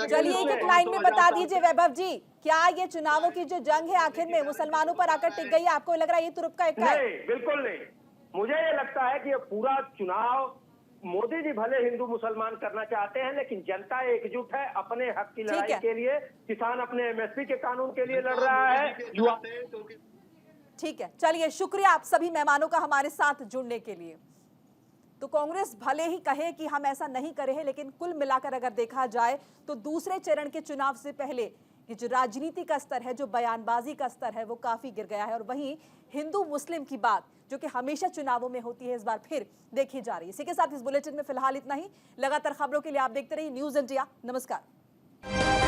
चलिए, एक लाइन में बता दीजिए वैभव जी, क्या ये चुनावों की जो जंग है आखिर में मुसलमानों पर आकर टिक गई है? आपको लग रहा है ये तुरुप का इक्का है? नहीं, बिल्कुल नहीं। मुझे ये लगता है कि ये पूरा चुनाव मोदी जी भले हिंदू मुसलमान करना चाहते हैं, लेकिन जनता एकजुट है अपने हक की लड़ाई के लिए। किसान अपने एमएसपी के कानून के लिए लड़ रहा है। ठीक है, चलिए, शुक्रिया आप सभी मेहमानों का हमारे साथ जुड़ने के लिए। तो कांग्रेस भले ही कहे कि हम ऐसा नहीं करे हैं, लेकिन कुल मिलाकर अगर देखा जाए तो दूसरे चरण के चुनाव से पहले ये जो राजनीति का स्तर है, जो बयानबाजी का स्तर है, वो काफी गिर गया है। और वहीं हिंदू मुस्लिम की बात जो कि हमेशा चुनावों में होती है, इस बार फिर देखी जा रही है। इसी के साथ इस बुलेटिन में फिलहाल इतना ही। लगातार खबरों के लिए आप देखते रहिए न्यूज़ इंडिया। नमस्कार।